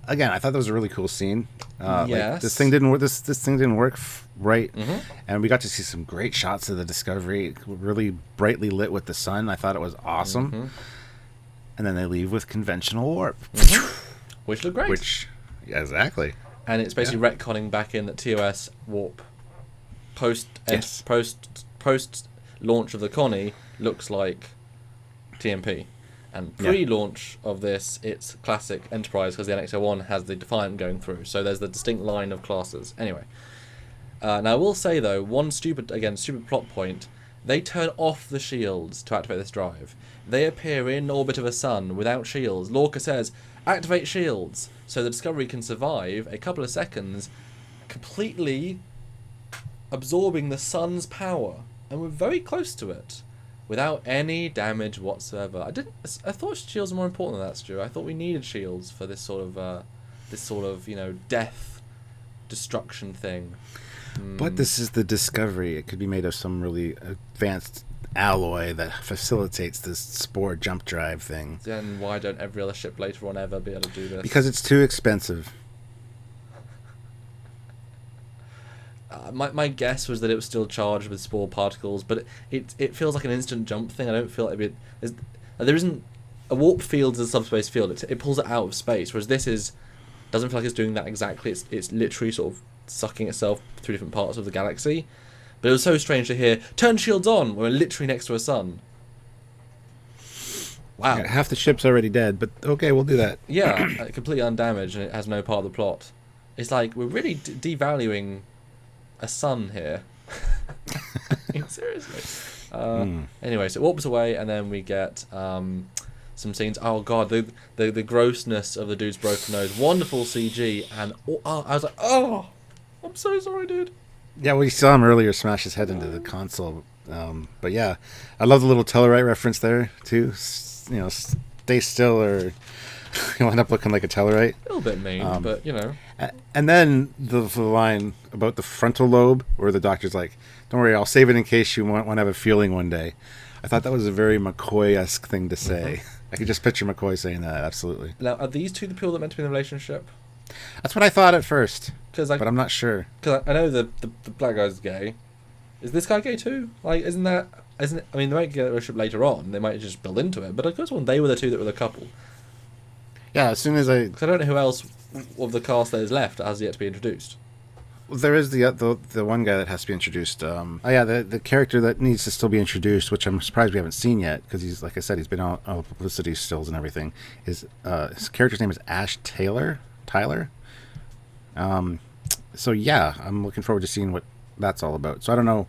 Again, I thought that was a really cool scene. Yes. Like, this thing didn't work. This thing didn't work right, and we got to see some great shots of the Discovery, really brightly lit with the sun. I thought it was awesome. And then they leave with conventional warp, which looked great. Exactly. And it's basically retconning back in that TOS warp post launch of the Connie looks like TMP. And pre-launch of this, it's classic Enterprise, because the NX-01 has the Defiant going through. So there's the distinct line of classes. Anyway. Now I will say, though, one stupid plot point. They turn off the shields to activate this drive. They appear in orbit of a sun without shields. Lorca says, activate shields. So the Discovery can survive a couple of seconds completely absorbing the sun's power. And we're very close to it. Without any damage whatsoever. I thought shields were more important than that, Stu. I thought we needed shields for this sort of death, destruction thing. But this is the Discovery. It could be made of some really advanced alloy that facilitates this spore jump drive thing. Then why don't every other ship later on ever be able to do this? Because it's too expensive. My guess was that it was still charged with spore particles, but it feels like an instant jump thing. I don't feel like there isn't a warp field is a subspace field. It pulls it out of space, whereas this doesn't feel like it's doing that exactly. It's literally sort of sucking itself through different parts of the galaxy. But it was so strange to hear turn shields on. We're literally next to a sun. Wow, yeah, half the ship's already dead, but okay, we'll do that. Yeah, completely undamaged, and it has no part of the plot. It's like we're really devaluing a sun here. Seriously. Anyway, so it warps away, and then we get some scenes. Oh god, the grossness of the dude's broken nose. Wonderful CG, and I was like, oh, I'm so sorry, dude. Yeah, we saw him earlier smash his head into the console. But yeah, I love the little Tellarite reference there too. Stay still or you'll end up looking like a Tellarite. A little bit mean, but you know. And then the line about the frontal lobe, where the doctor's like, "Don't worry, I'll save it in case you want to have a feeling one day." I thought that was a very McCoy-esque thing to say. I could just picture McCoy saying that. Absolutely. Now, are these two the people that are meant to be in the relationship? That's what I thought at first, but I'm not sure. Because I know the black guy's gay. Is this guy gay too? Like, isn't it? I mean, they might get a relationship later on. They might just build into it. But I guess when they were the two that were the couple. Yeah, as soon as Because I don't know who else of the cast that is left that has yet to be introduced. Well, there is the one guy that has to be introduced. The character that needs to still be introduced, which I'm surprised we haven't seen yet, because he's, like I said, he's been on publicity stills and everything. His character's name is Ash Tyler. So yeah, I'm looking forward to seeing what that's all about. So I don't know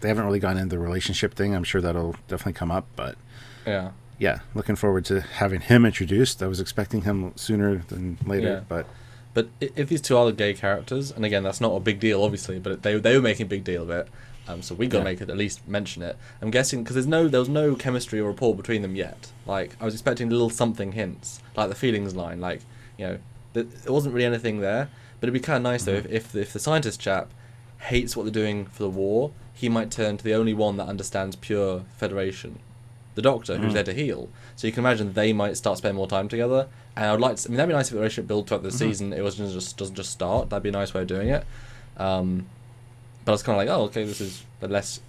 they haven't really gone into the relationship thing. I'm sure that'll definitely come up, but yeah, looking forward to having him introduced. I was expecting him sooner than later, but if these two are the gay characters, and again, that's not a big deal, obviously, but they were making a big deal of it, so we got to make it at least mention it. I'm guessing because there was no chemistry or rapport between them yet. Like I was expecting little something hints, like the feelings line, like there wasn't really anything there. But it'd be kind of nice though if the scientist chap hates what they're doing for the war, he might turn to the only one that understands pure Federation, the Doctor, who's there to heal. So you can imagine they might start spending more time together. And I would like to. I mean, that'd be nice if the relationship built throughout the season. It doesn't just start. That'd be a nice way of doing it. But I was kind of like, oh, okay, this is the less.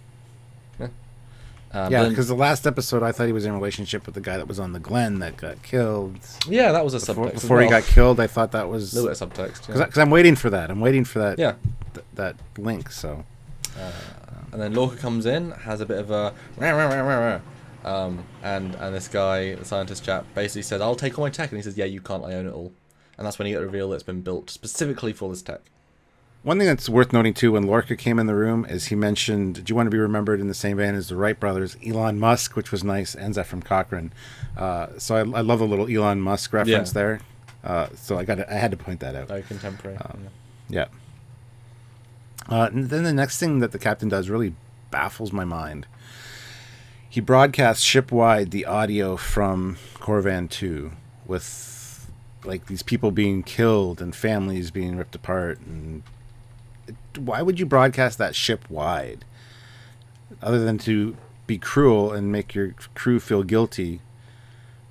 Yeah, because the last episode, I thought he was in a relationship with the guy that was on the Glen that got killed. Yeah, that was a subtext. Before he got killed, I thought that was a little bit of subtext. Because I'm waiting for that. I'm waiting for that. Yeah. That link. So. And then Lorca comes in, has a bit of a and this guy, the scientist chap, basically says, "I'll take all my tech," and he says, "Yeah, you can't. I own it all." And that's when you get the reveal that it's been built specifically for this tech. One thing that's worth noting too, when Lorca came in the room, is he mentioned, "Do you want to be remembered in the same vein as the Wright brothers, Elon Musk," which was nice, and Zefram Cochrane. So I love the little Elon Musk reference there. So I had to point that out. Very contemporary. Yeah. And then the next thing that the captain does really baffles my mind. He broadcasts ship-wide the audio from Corvan 2 with like these people being killed and families being ripped apart. And why would you broadcast that ship-wide? Other than to be cruel and make your crew feel guilty.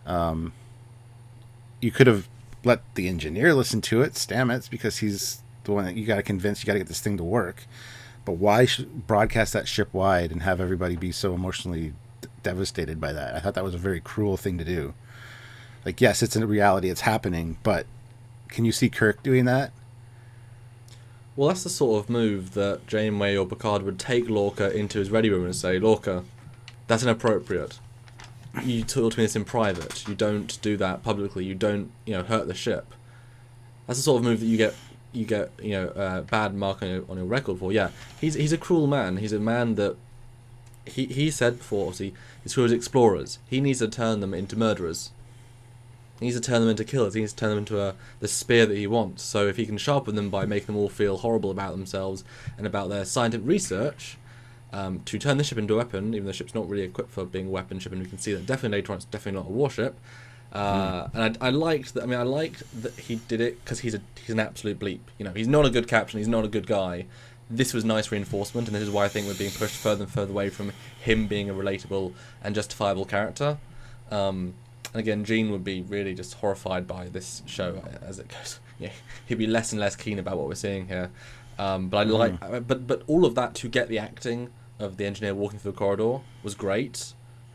You could have let the engineer listen to it, Stamets, because he's the one that you got to convince, you got to get this thing to work. But why broadcast that ship-wide and have everybody be so emotionally devastated by that? I thought that was a very cruel thing to do. Like, yes, it's in reality, it's happening, but can you see Kirk doing that? Well, that's the sort of move that Janeway or Picard would take Lorca into his ready room and say, "Lorca, that's inappropriate. You talk to me this in private. You don't do that publicly. You don't, hurt the ship." That's the sort of move that you get bad mark on your record for. Yeah, he's a cruel man. He's a man that he said before, obviously, his crew is explorers. He needs to turn them into murderers. He needs to turn them into killers. He needs to turn them into the spear that he wants. So if he can sharpen them by making them all feel horrible about themselves and about their scientific research, to turn the ship into a weapon, even though the ship's not really equipped for being a weapon ship, and we can see that definitely later on it's definitely not a warship. And I liked that. I mean, I liked that he did it because he's an absolute bleep. He's not a good captain. He's not a good guy. This was nice reinforcement, and this is why I think we're being pushed further and further away from him being a relatable and justifiable character. And again, Gene would be really just horrified by this show as it goes. Yeah, he'd be less and less keen about what we're seeing here. But I like, but all of that to get the acting of the engineer walking through the corridor was great.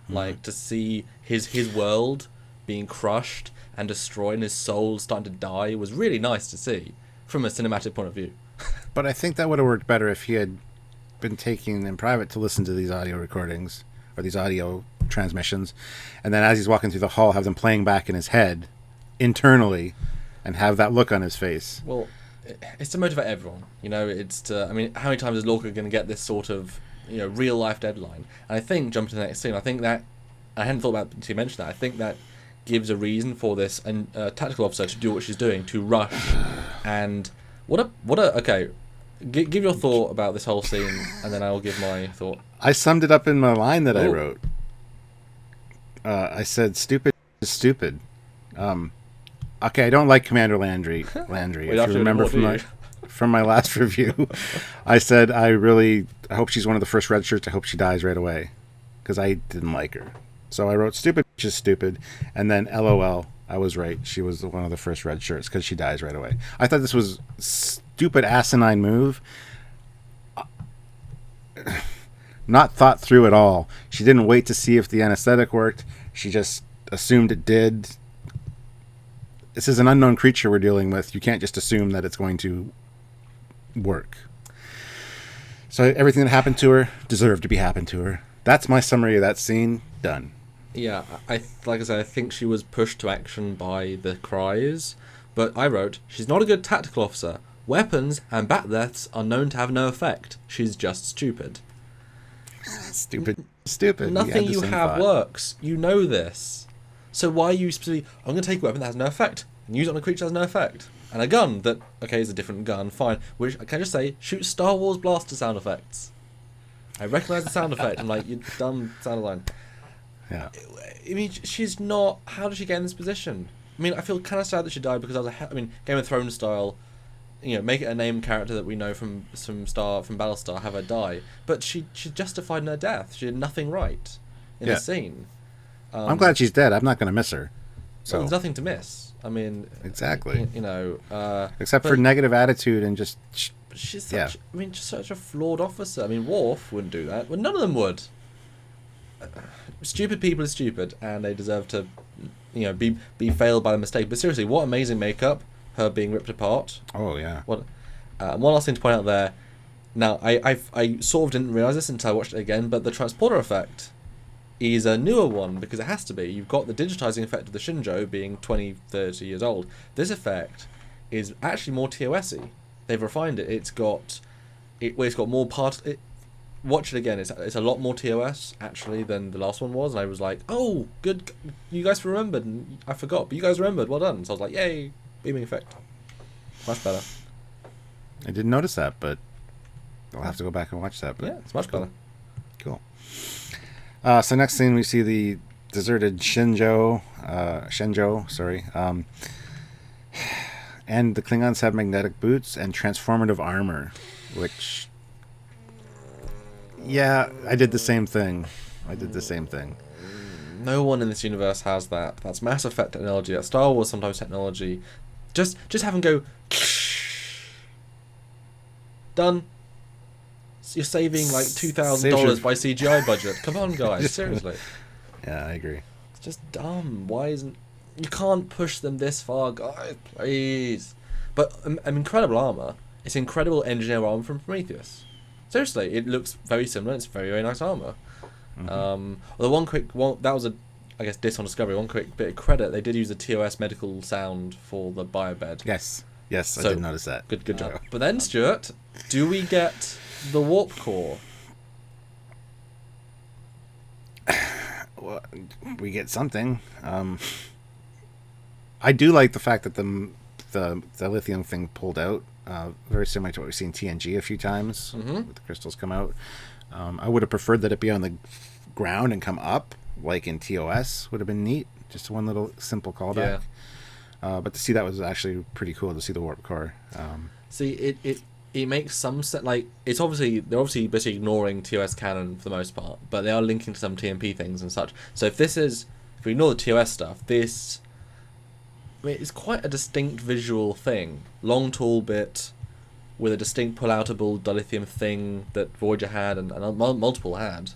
Like to see his world being crushed and destroyed and his soul starting to die was really nice to see from a cinematic point of view. But I think that would have worked better if he had been taking in private to listen to these audio recordings or these audio transmissions, and then as he's walking through the hall, have them playing back in his head internally and have that look on his face. Well, it's to motivate everyone. It's to, I mean, how many times is Lorca going to get this sort of real life deadline? And I think, jumping to the next scene, I think that I hadn't thought about until you mentioned that. I think that gives a reason for this tactical officer to do what she's doing, to rush. And okay, give your thought about this whole scene, and then I'll give my thought. I summed it up in my line that I wrote. I said, "Stupid is stupid." Okay, I don't like Commander Landry. If you remember from my last review, I said I hope she's one of the first red shirts. I hope she dies right away, because I didn't like her. So I wrote, "Stupid is stupid," and then LOL. I was right. She was one of the first red shirts because she dies right away. I thought this was stupid, asinine move. Not thought through at all. She didn't wait to see if the anesthetic worked. She just assumed it did. This is an unknown creature we're dealing with. You can't just assume that it's going to work. So everything that happened to her deserved to be happened to her. That's my summary of that scene. Done. Yeah, like I said, I think she was pushed to action by the cries, but I wrote, she's not a good tactical officer. Weapons and bat deaths are known to have no effect. She's just stupid. Stupid. Nothing you have works. You know this. So why are you specifically, I'm going to take a weapon that has no effect, and use it on a creature that has no effect? And a gun that, okay, is a different gun, fine, which, can I just say, shoots Star Wars blaster sound effects. I recognise the sound effect. I'm like, you dumb sound line. Yeah. I mean, she's not. How did she get in this position? I mean, I feel kind of sad that she died because Game of Thrones style, make it a named character that we know from Battlestar, have her die. But she justified in her death. She did nothing right in the scene. I'm glad she's dead. I'm not going to miss her. So there's nothing to miss. I mean, exactly. Except for negative attitude and just. She's such. I mean, just such a flawed officer. I mean, Worf wouldn't do that. Well, none of them would. Stupid people are stupid, and they deserve to, be failed by the mistake. But seriously, what amazing makeup! Her being ripped apart. Oh yeah. What? One last thing to point out there: Now, I sort of didn't realise this until I watched it again, but the transporter effect is a newer one, because it has to be. You've got the digitizing effect of the Shinjo being 20, 30 years old. This effect is actually more TOS-y. They've refined it. It's got more parts. Watch it again. It's a lot more TOS, actually, than the last one was. And I was like, oh, good. You guys remembered. And I forgot, but you guys remembered. Well done. So I was like, yay, beaming effect. Much better. I didn't notice that, but I'll have to go back and watch that. But Yeah, it's much better. Cool. So next thing we see the deserted Shenzhou, and the Klingons have magnetic boots and transformative armor, which, yeah, I did the same thing. No one in this universe has that. That's Mass Effect technology. That's Star Wars sometimes technology. Just have them go. Done. You're saving like $2,000 by CGI budget. Come on, guys, seriously. Yeah, I agree. It's just dumb. Why isn't... You can't push them this far, guys, please. But incredible armor. It's incredible engineer armor from Prometheus. Seriously, it looks very similar. It's very, very nice armor. Mm-hmm. Although that was a, I guess, diss on Discovery. One quick bit of credit: they did use the TOS medical sound for the biobed. Yes, so, I did notice that. Good job. But then, Stuart, do we get the warp core? Well, we get something. I do like the fact that the lithium thing pulled out. Very similar to what we've seen TNG a few times. With the crystals come out. I would have preferred that it be on the ground and come up, like in TOS. Would have been neat. Just one little simple callback. Yeah. But to see that was actually pretty cool, to see the warp core. See, it makes some sense. Like, they're obviously basically ignoring TOS canon for the most part, but they are linking to some TMP things and such. So if we ignore the TOS stuff, it's quite a distinct visual thing. Long, tall bit with a distinct pull-outable dilithium thing that Voyager had and multiple had.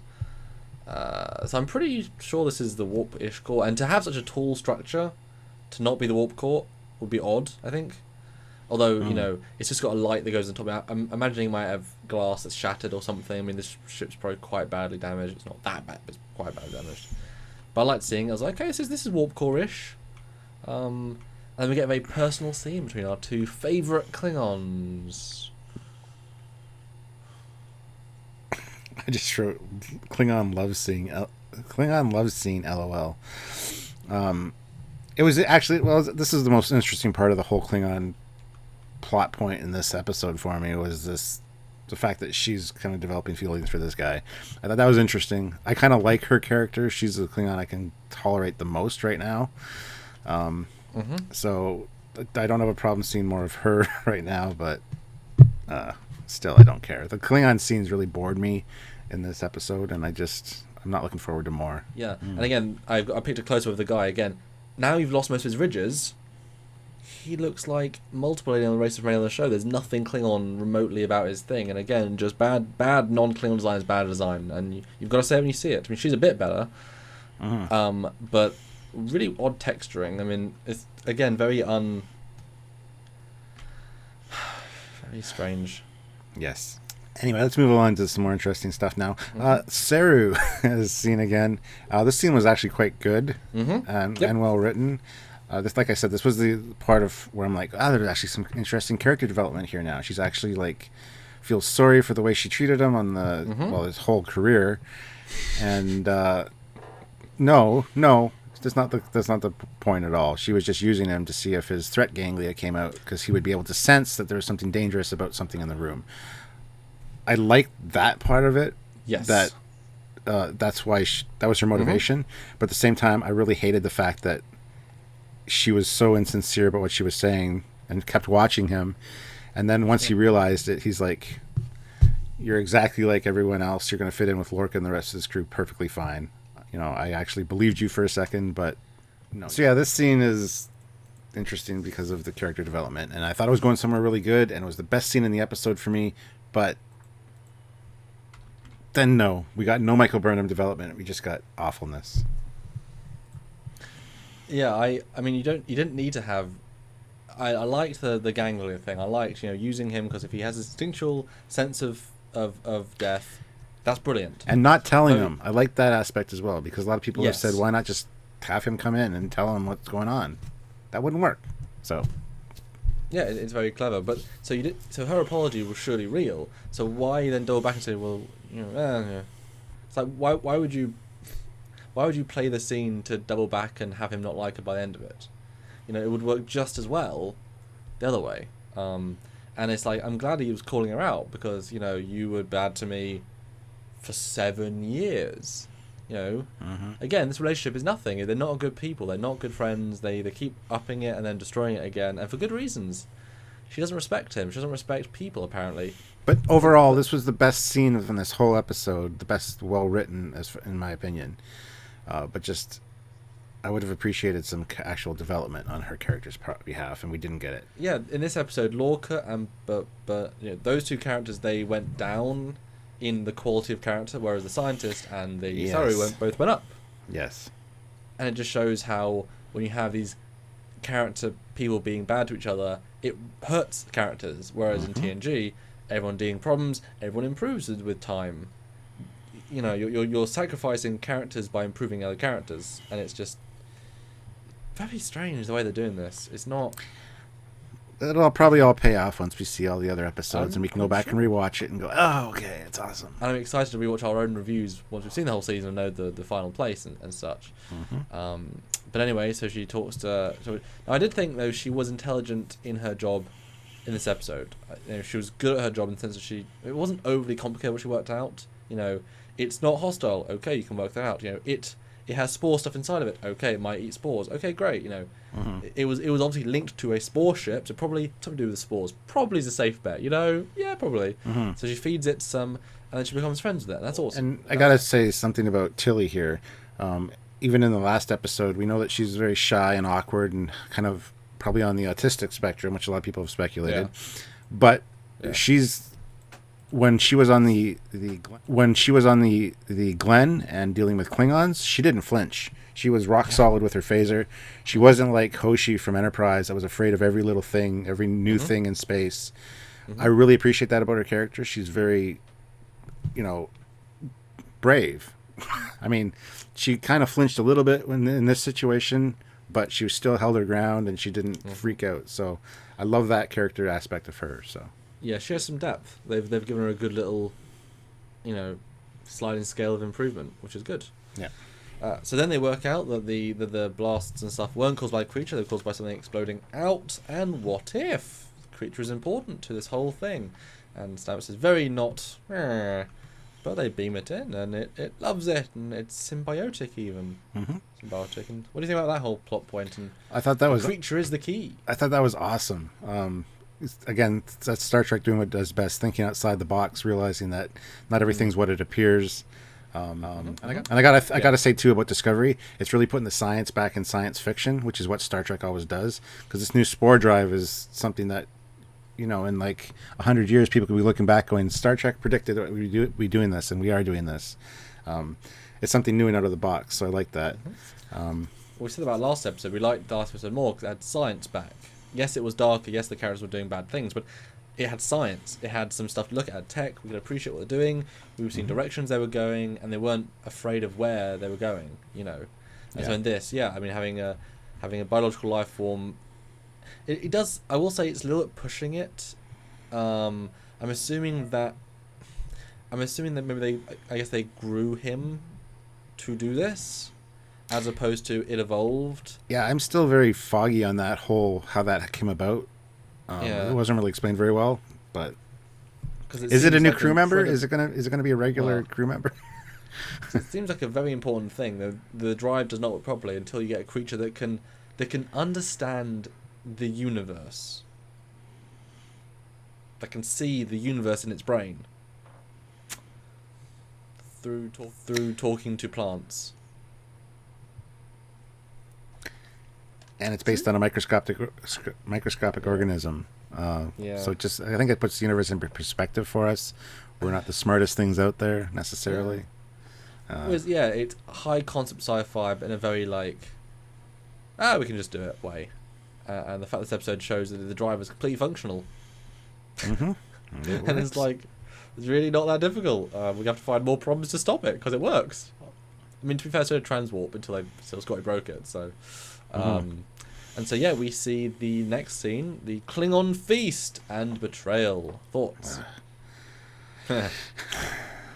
So I'm pretty sure this is the warp-ish core. And to have such a tall structure to not be the warp core would be odd, I think. Although, it's just got a light that goes on top. I'm imagining it might have glass that's shattered or something. I mean, this ship's probably quite badly damaged. It's not that bad, but it's quite badly damaged. But I liked seeing it. I was like, okay, so this is warp core-ish. And then we get a very personal scene between our two favourite Klingons. I just wrote Klingon loves seeing LOL. It was actually, this is the most interesting part of the whole Klingon plot point in this episode for me, was the fact that she's kind of developing feelings for this guy. I thought that was interesting. I kind of like her character. She's the Klingon I can tolerate the most right now. So I don't have a problem seeing more of her right now, but still, I don't care. The Klingon scenes really bored me in this episode, and I'm not looking forward to more. Yeah, and again, I picked a close-up of the guy again. Now you've lost most of his ridges. He looks like multiple alien races from any other show. There's nothing Klingon remotely about his thing, and again, just bad non-Klingon design is bad design, and you've got to say it when you see it. I mean, she's a bit better, but really odd texturing. I mean, it's again very strange. Yes. Anyway, let's move on to some more interesting stuff now. Saru is seen again. This scene was actually quite good and well written. Like I said, this was the part of where I'm like, there's actually some interesting character development here now. She's actually like feels sorry for the way she treated him on his whole career, and no, that's not the point at all. She was just using him to see if his threat ganglia came out, because he would be able to sense that there was something dangerous about something in the room. I liked that part of it. Yes. That's why that was her motivation. But at the same time, I really hated the fact that she was so insincere about what she was saying and kept watching him. And then once he realized it, he's like, "You're exactly like everyone else. You're going to fit in with Lorca and the rest of this crew perfectly fine. I actually believed you for a second, but no." So yeah, this scene is interesting because of the character development, and I thought it was going somewhere really good, and it was the best scene in the episode for me. But then we got no Michael Burnham development. We just got awfulness. Yeah, I mean, you didn't need to have. I liked the ganglia thing. I liked using him because if he has a instinctual sense of of death. That's brilliant. And not telling him. I like that aspect as well, because a lot of people Yes. have said, why not just have him come in and tell him what's going on? That wouldn't work. So Yeah, it's very clever. But so her apology was surely real. So why then double back and say, well, yeah. It's like why would you play the scene to double back and have him not like her by the end of it? It would work just as well the other way. And it's like, I'm glad he was calling her out, because you were bad to me for 7 years. Again, this relationship is nothing. They're not good people. They're not good friends. They keep upping it and then destroying it again, and for good reasons. She doesn't respect him. She doesn't respect people, apparently. But overall, this was the best scene from this whole episode, the best well-written, in my opinion. But just, I would have appreciated some actual development on her character's behalf, and we didn't get it. Yeah, in this episode, Lorca and but those two characters, they went down in the quality of character, whereas the scientist and the Saru both went up. Yes. And it just shows how when you have these character people being bad to each other, it hurts characters. Whereas in TNG, everyone dealing problems, everyone improves with time. You're sacrificing characters by improving other characters, and it's just very strange the way they're doing this. It's not. It'll probably all pay off once we see all the other episodes, and we can go back sure. and rewatch it and go, oh, okay, it's awesome. And I'm excited to rewatch our own reviews once we've seen the whole season and know the final place and such. But anyway, so she talks to. Now, I did think, though, she was intelligent in her job in this episode. She was good at her job in the sense that it wasn't overly complicated what she worked out. It's not hostile. Okay, you can work that out. It has spore stuff inside of it. Okay, it might eat spores. Okay, great. It was obviously linked to a spore ship, so probably something to do with the spores. Probably is a safe bet. Yeah, probably. So she feeds it some, and then she becomes friends with it. That's awesome. And I gotta say something about Tilly here. Even in the last episode, we know that she's very shy and awkward and kind of probably on the autistic spectrum, which a lot of people have speculated. Yeah. But she's. When she was on the Glen and dealing with Klingons, she didn't flinch. She was rock solid with her phaser. She wasn't like Hoshi from Enterprise. I was afraid of every little thing, every new thing in space. I really appreciate that about her character. She's very, brave. I mean, she kind of flinched a little bit in this situation, but she still held her ground and she didn't freak out. So I love that character aspect of her. So. Yeah, she has some depth. They've given her a good little, sliding scale of improvement, which is good. Yeah. So then they work out that the blasts and stuff weren't caused by a creature; they were caused by something exploding out. And what if the creature is important to this whole thing? And Stamets says, "Very not." But they beam it in, and it loves it, and it's symbiotic even. Symbiotic. And what do you think about that whole plot point? And I thought that was the creature is the key. I thought that was awesome. Again, that's Star Trek doing what it does best, thinking outside the box, realizing that not everything's what it appears. And I gotta say too about Discovery, it's really putting the science back in science fiction, which is what Star Trek always does. Because this new spore drive is something that, in like 100 years, people could be looking back, going, Star Trek predicted that we doing this, and we are doing this. It's something new and out of the box, so I like that. We said about last episode, we liked the last episode more because it had science back. Yes, it was darker. Yes, the characters were doing bad things, but it had science. It had some stuff to look at, tech. We could appreciate what they're doing. We were seeing directions they were going, and they weren't afraid of where they were going. And so in this, having a biological life form, it does. I will say it's a little bit pushing it. I'm assuming that maybe they grew him to do this, as opposed to it evolved. Yeah, I'm still very foggy on that how that came about. It wasn't really explained very well, but is it a new crew member? Is it gonna be a regular crew member? It seems like a very important thing. The drive does not work properly until you get a creature that can understand the universe, that can see the universe in its brain through talking to plants. And it's based on a microscopic organism. So I think it puts the universe in perspective for us. We're not the smartest things out there necessarily. It's high concept sci-fi, but in a very we can just do it way. And the fact this episode shows that the drive is completely functional. And it's like, It's really not that difficult. We have to find more problems to stop it because it works. I mean, to be fair, so did Transwarp until Scotty broke it. So, and so yeah, we see the next scene: the Klingon feast and betrayal. Thoughts?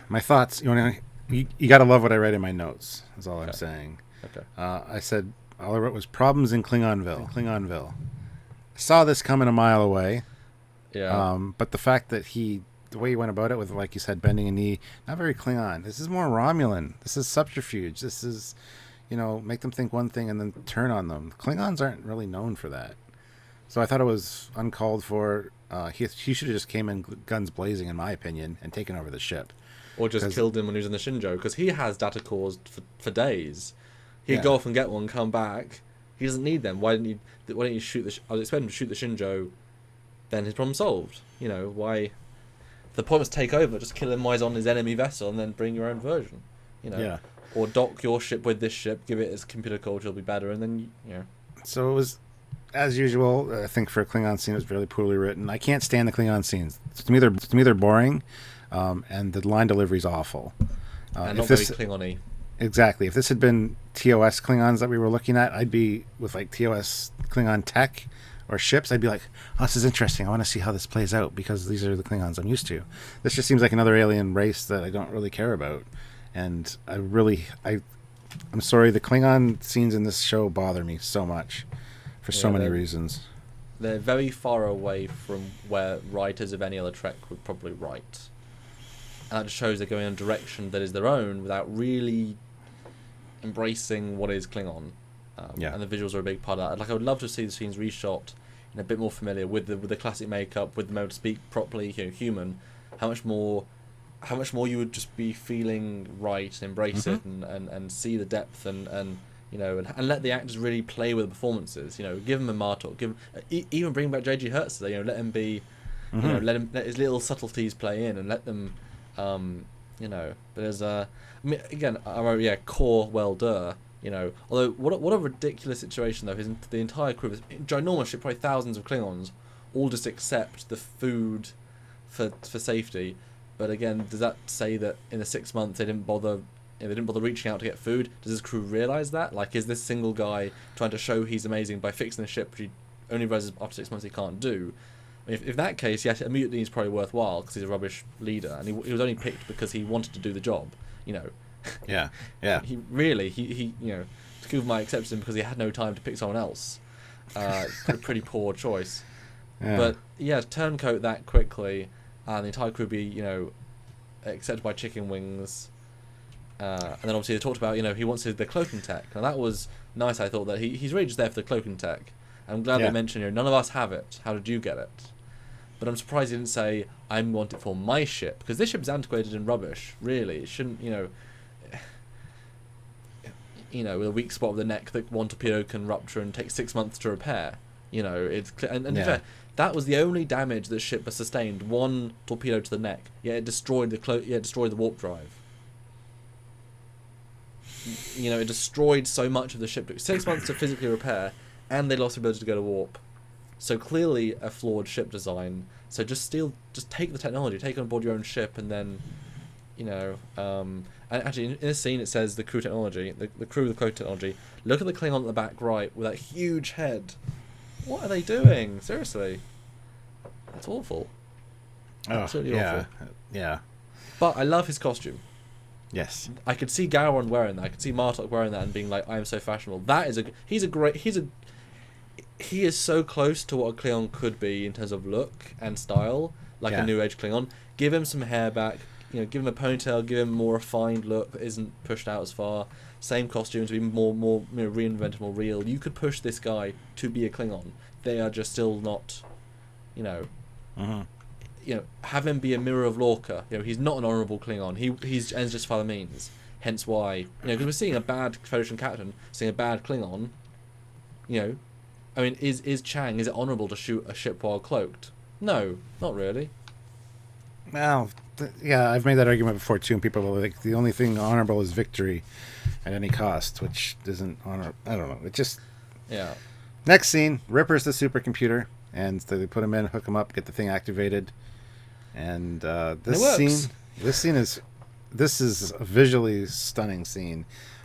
My thoughts. You got to love what I read in my notes. Is all I'm saying. Okay. I said all I wrote was problems in Klingonville. I saw this coming a mile away. Yeah. But the fact that the way he went about it with, like you said, bending a knee, not very Klingon. This is more Romulan. This is subterfuge. This is, make them think one thing and then turn on them. Klingons aren't really known for that. So I thought it was uncalled for. He should have just came in guns blazing, in my opinion, and taken over the ship. Or just killed him when he was in the Shinjo, because he has data cores for days. He'd go off and get one, come back. He doesn't need them. Why didn't you shoot I was expecting him to shoot the Shinjo, then his problem solved. Why? The point was take over, just kill him while he's on his enemy vessel, and then bring your own version. Yeah. Or dock your ship with this ship, give it its computer culture, it'll be better, and then So it was, as usual. I think for a Klingon scene, it was really poorly written. I can't stand the Klingon scenes. To me, they're boring. And the line delivery is awful. And not very Klingon-y. Exactly. If this had been TOS Klingons that we were looking at, I'd be with like TOS Klingon tech or ships. I'd be like, oh, this is interesting. I want to see how this plays out because these are the Klingons I'm used to. This just seems like another alien race that I don't really care about. And I'm sorry, the Klingon scenes in this show bother me so much for so many reasons. They're very far away from where writers of any other Trek would probably write. And that just shows they're going in a direction that is their own without really embracing what is Klingon. And the visuals are a big part of that. Like, I would love to see the scenes reshot and a bit more familiar with the classic makeup, with them able to speak properly, human. How much more you would just be feeling right and embrace it and see the depth and let the actors really play with the performances. Give him a Martok, even bring back J.G. Hertz. Let him be, let his little subtleties play in and let them. But there's again, I wrote core welder. Although what a ridiculous situation though. The entire crew, is ginormous ship, probably thousands of Klingons, all just accept the food for safety. But again, does that say that in the 6 months they didn't bother reaching out to get food? Does his crew realise that? Like, is this single guy trying to show he's amazing by fixing the ship, which he only realises after 6 months he can't do? If that case, yes, a mutiny is probably worthwhile because he's a rubbish leader, and he was only picked because he wanted to do the job. Yeah. He really Takuma accepted him because he had no time to pick someone else. A pretty poor choice. Yeah. But turncoat that quickly, and the entire crew be accepted by chicken wings. And then obviously they talked about he wants the cloaking tech, and that was nice. I thought that he's really just there for the cloaking tech. I'm glad they mentioned none of us have it. How did you get it? But I'm surprised he didn't say, I want it for my ship. Because this ship's antiquated and rubbish, really. It shouldn't, with a weak spot of the neck that one torpedo can rupture and take 6 months to repair. It's and to be fair, that was the only damage the ship has sustained. One torpedo to the neck. It destroyed the warp drive. It destroyed so much of the ship. It took 6 months to physically repair, and they lost the ability to go to warp. So clearly a flawed ship design. So just take the technology, take on board your own ship, and then, and actually in this scene it says the crew technology, the crew with the cloak technology. Look at the Klingon at the back right with that huge head. What are they doing? Seriously, that's awful. Absolutely awful. Yeah. But I love his costume. Yes. I could see Gowron wearing that. I could see Martok wearing that and being like, I am so fashionable. He is so close to what a Klingon could be in terms of look and style, like a new age Klingon. Give him some hair back, give him a ponytail, give him a more refined look that isn't pushed out as far. Same costume to be more reinvented, more real. You could push this guy to be a Klingon. They are just still not, have him be a mirror of Lorca. He's not an honourable Klingon. He's ends just by the means. Hence why, because we're seeing a bad Federation captain, seeing a bad Klingon. I mean, is Chang, is it honourable to shoot a ship while cloaked? No, not really. Well, I've made that argument before too, and people are like, the only thing honourable is victory at any cost, which isn't honourable. I don't know. It just... Yeah. Next scene, Ripper's the supercomputer, and so they put him in, hook him up, get the thing activated, And it this works. this is a visually stunning scene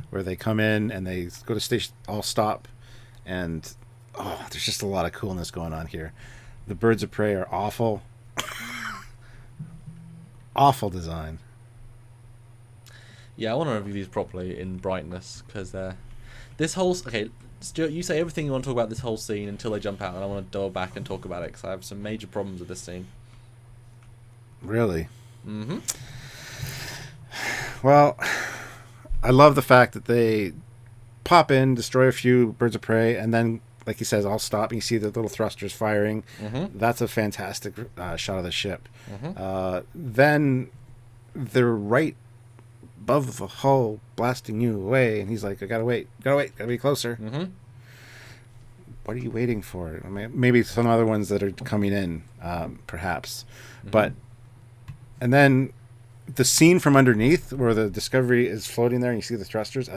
where they come in and they go to station all stop, and there's just a lot of coolness going on here. The birds of prey are awful. Awful design. Yeah, I want to review these properly in brightness, because they're... This whole... Okay, Stuart, you say everything you want to talk about this whole scene until they jump out, and I want to double back and talk about it, because I have some major problems with this scene. Really? Mm-hmm. Well, I love the fact that they pop in, destroy a few birds of prey, and then, like he says, I'll stop. And you see the little thrusters firing. Mm-hmm. That's a fantastic shot of the ship. Mm-hmm. Then they're right above the hull, blasting you away, and he's like, I gotta wait, gotta be closer. Mm-hmm. What are you waiting for? I mean, maybe some other ones that are coming in, perhaps. Mm-hmm. But, and then the scene from underneath where the Discovery is floating there and you see the thrusters,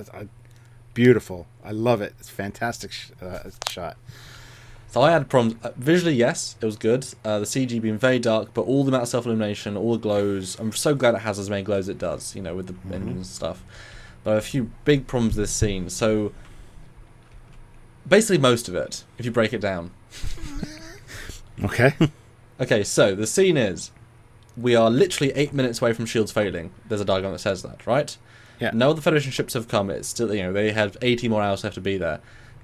beautiful. I love it. It's a fantastic shot. So I had problems. Visually, yes, it was good. The CG being very dark, but all the amount of self-illumination, all the glows. I'm so glad it has as many glows as it does, you know, with the engines and stuff. But I have a few big problems with this scene. So, basically most of it, if you break it down. Okay. Okay, so the scene is, we are literally 8 minutes away from shields failing. There's a diagram that says that, right? Yeah. No other Federation ships have come. It's still, you know, they have 80 more hours left to be there.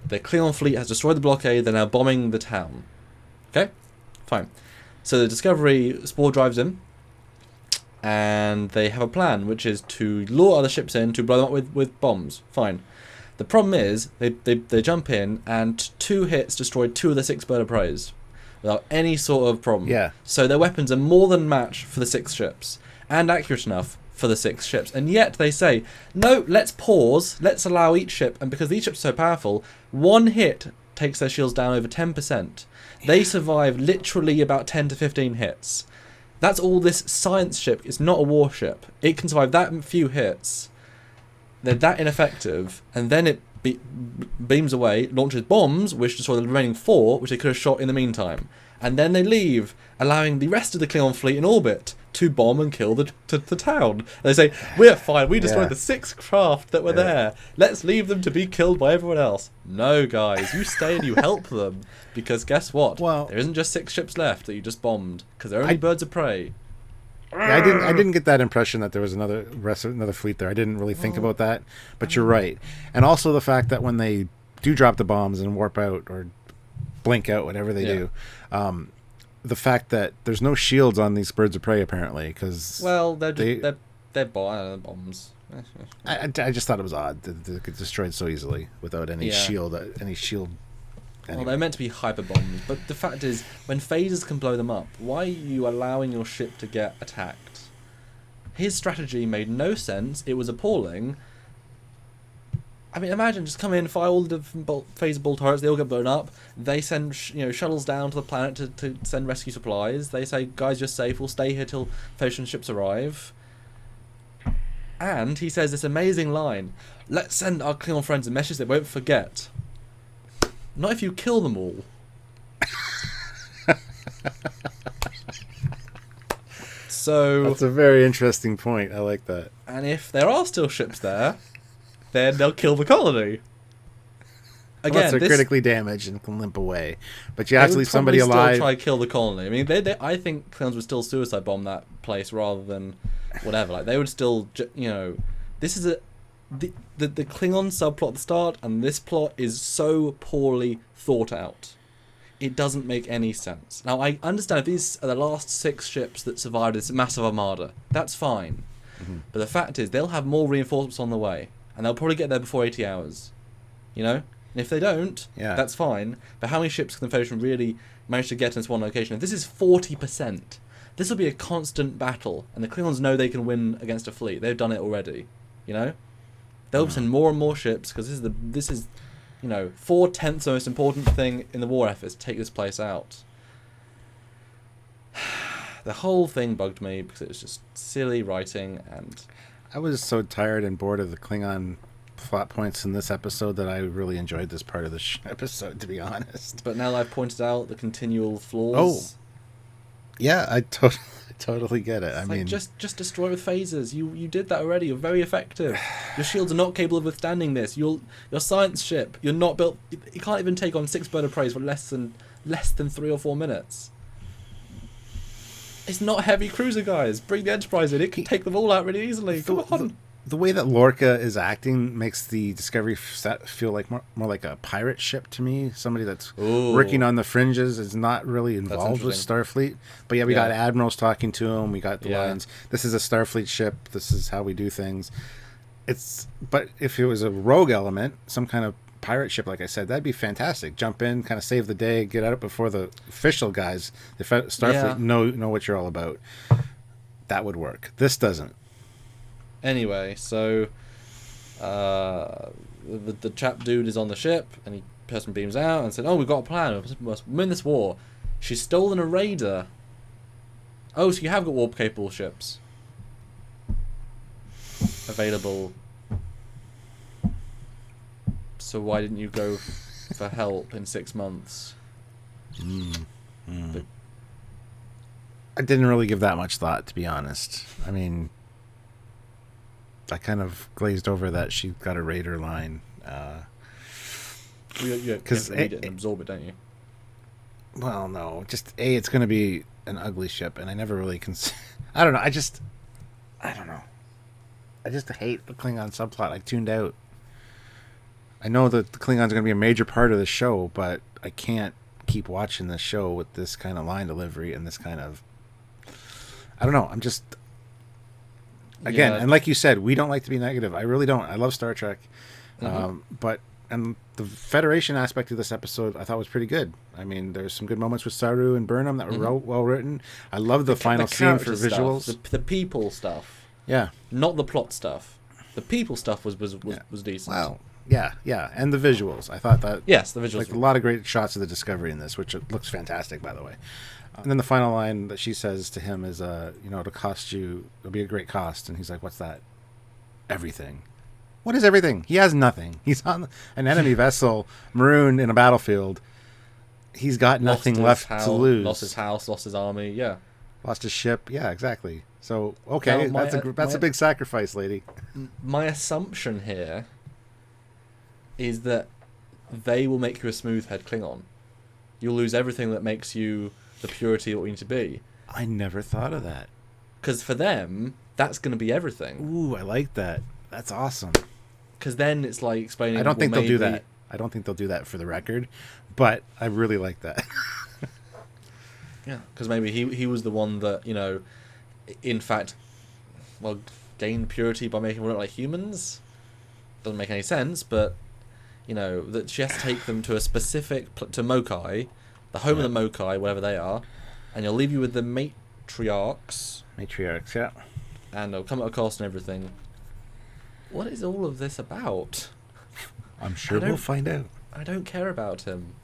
The Klingon fleet has destroyed the blockade. They're now bombing the town. Okay? Fine. So the Discovery spore drives in, and they have a plan, which is to lure other ships in to blow them up with bombs. Fine. The problem is, they jump in, and 2 hits destroyed 2 of the 6 bird of preys without any sort of problem. Yeah. So their weapons are more than match for the 6 ships, and accurate enough for the 6 ships. And yet they say, no, let's pause, let's allow each ship, and because these ships are so powerful, 1 hit takes their shields down over 10%. They survive literally about 10 to 15 hits. That's all this science ship is, not a warship. It can survive that few hits. They're that ineffective, and then it beams away, launches bombs, which destroy the remaining 4, which they could have shot in the meantime. And then they leave, allowing the rest of the Klingon fleet in orbit to bomb and kill the town. They say, we're fine, we destroyed the 6 craft that were there. Let's leave them to be killed by everyone else. No, guys, you stay and you help them. Because guess what? Well, there isn't just 6 ships left that you just bombed, because they're only birds of prey. Yeah, I didn't get that impression that there was another fleet there. I didn't really think about that, but you're right. And also the fact that when they do drop the bombs and warp out or blink out, whatever they do, the fact that there's no shields on these birds of prey apparently, because they're bombs. I just thought it was odd that they get destroyed so easily without any shield. Well, they're meant to be hyper bombs, but the fact is, when phasers can blow them up, why are you allowing your ship to get attacked? His strategy made no sense. It was appalling. I mean, imagine just come in, fire all the different phaser ball turrets. They all get blown up. They send shuttles down to the planet to send rescue supplies. They say, guys, you're safe. We'll stay here till Federation ships arrive. And he says this amazing line: "Let's send our Klingon friends a message they won't forget." Not if you kill them all. So that's a very interesting point. I like that. And if there are still ships there, then they'll kill the colony. Again, unless they're critically damaged and can limp away, but you have to leave somebody alive. Still try to kill the colony. I mean, I think Klingons would still suicide bomb that place rather than whatever. Like they would still, this is the Klingon subplot at the start, and this plot is so poorly thought out. It doesn't make any sense. Now, I understand if these are the last 6 ships that survived this massive armada, that's fine. Mm-hmm. But the fact is, they'll have more reinforcements on the way, and they'll probably get there before 80 hours. And if they don't, that's fine. But how many ships can the Federation really manage to get in this one location? If this is 40%, this will be a constant battle, and the Klingons know they can win against a fleet. They've done it already, They'll send more and more ships, because this is 4/10 the most important thing in the war effort, to take this place out. The whole thing bugged me because it was just silly writing, and I was so tired and bored of the Klingon plot points in this episode that I really enjoyed this part of the episode, to be honest. But now I've pointed out the continual flaws. Yeah, I totally get it. It's like, just destroy it with phasers. You did that already. You're very effective. Your shields are not capable of withstanding this. Your science ship. You're not built. You can't even take on 6 bird of prey for less than 3 or 4 minutes. It's not heavy cruiser, guys. Bring the Enterprise in. It can take them all out really easily. Come on. The way that Lorca is acting makes the Discovery feel like more like a pirate ship to me. Somebody that's working on the fringes, is not really involved with Starfleet. But yeah, we got admirals talking to him. We got the lines. This is a Starfleet ship. This is how we do things. But if it was a rogue element, some kind of pirate ship, like I said, that'd be fantastic. Jump in, kind of save the day, get out before the official guys, the Starfleet know what you're all about. That would work. This doesn't. Anyway, so the chap dude is on the ship, and the person beams out and said, "Oh, we've got a plan. We'll win this war." She's stolen a raider. Oh, so you have got warp-capable ships available. So why didn't you go for help in 6 months? But I didn't really give that much thought, to be honest. I mean, I kind of glazed over that she got a raider line. You have to read it and absorb it, don't you? Well, no. Just, it's going to be an ugly ship, and I never really I don't know. I don't know. I just hate the Klingon subplot. I tuned out. I know that the Klingons are going to be a major part of the show, but I can't keep watching this show with this kind of line delivery and this kind of... I don't know. I'm just... Again, and like you said, we don't like to be negative. I really don't. I love Star Trek. And the Federation aspect of this episode I thought was pretty good. I mean, there's some good moments with Saru and Burnham that were well written. I love the final scene for visuals. The people stuff. Yeah. Not the plot stuff. The people stuff was decent. Well, yeah. And the visuals. I thought that... Yes, the visuals. Like a lot of great shots of the Discovery in this, which looks fantastic, by the way. And then the final line that she says to him is, it'll cost you... It'll be a great cost. And he's like, what's that? Everything. What is everything? He has nothing. He's on an enemy vessel, marooned in a battlefield. He's got nothing left to lose. Lost his house, lost his army, yeah. Lost his ship, yeah, exactly. So, okay, that's a big sacrifice, lady. My assumption here is that they will make you a smooth-head Klingon. You'll lose everything that makes you the purity of what you need to be. I never thought of that. Because for them, that's going to be everything. Ooh, I like that. That's awesome. Because then it's like explaining... I don't think they'll do that. I don't think they'll do that for the record, but I really like that. Yeah, because maybe he was the one that, in fact, gained purity by making them look like humans. Doesn't make any sense, but, that she has to take them to a specific... to Mokai, the home of the Mokai, whatever they are, and you'll leave you with the matriarchs. Matriarchs, yeah. And they'll come at a cost and everything. What is all of this about? I'm sure we'll find out. I don't care about him.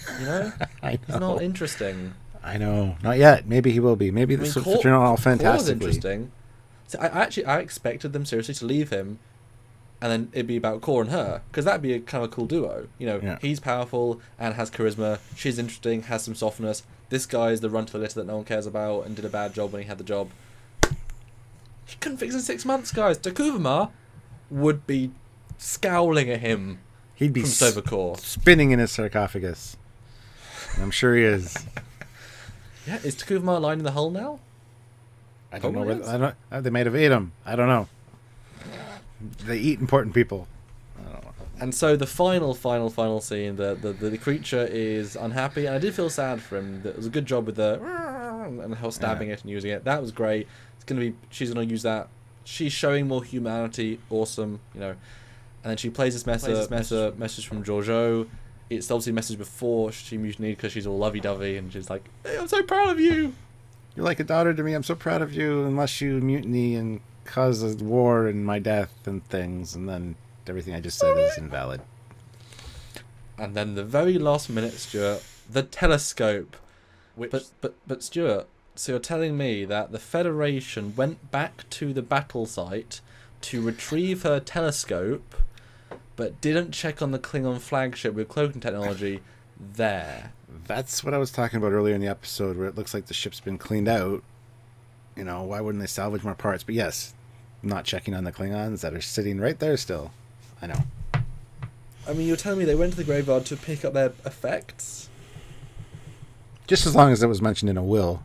I know. He's not interesting. I know. Not yet. Maybe he will be. Maybe this will turn out all fantastically. Interesting. So I expected them seriously to leave him, and then it'd be about Core and her, because that'd be a kind of cool duo. He's powerful and has charisma. She's interesting, has some softness. This guy's the runt of the litter that no one cares about and did a bad job when he had the job. He couldn't fix it in 6 months, guys. Takuvamar would be scowling at him. He'd be from Sovacor, spinning in his sarcophagus. I'm sure he is. Yeah, is Takuvamar lying in the hull now? I don't know. They might have ate him. I don't know. They eat important people. I don't know. And so the final scene, the creature is unhappy, and I did feel sad for him. It was a good job with the and her stabbing it and using it. That was great. She's gonna use that. She's showing more humanity. Awesome, And then she plays this message from Giorgio. It's obviously a message before she mutinied because she's all lovey-dovey and she's like, "Hey, I'm so proud of you. You're like a daughter to me. I'm so proud of you. Unless you mutiny and cause a war and my death and things, and then everything I just said is invalid." And then the very last minute, Stuart, the telescope. But Stuart, so you're telling me that the Federation went back to the battle site to retrieve her telescope, but didn't check on the Klingon flagship with cloaking technology there. That's what I was talking about earlier in the episode, where it looks like the ship's been cleaned out. You know, why wouldn't they salvage more parts? But yes, not checking on the Klingons that are sitting right there still. I know. I mean, you're telling me they went to the graveyard to pick up their effects? Just as long as it was mentioned in a will.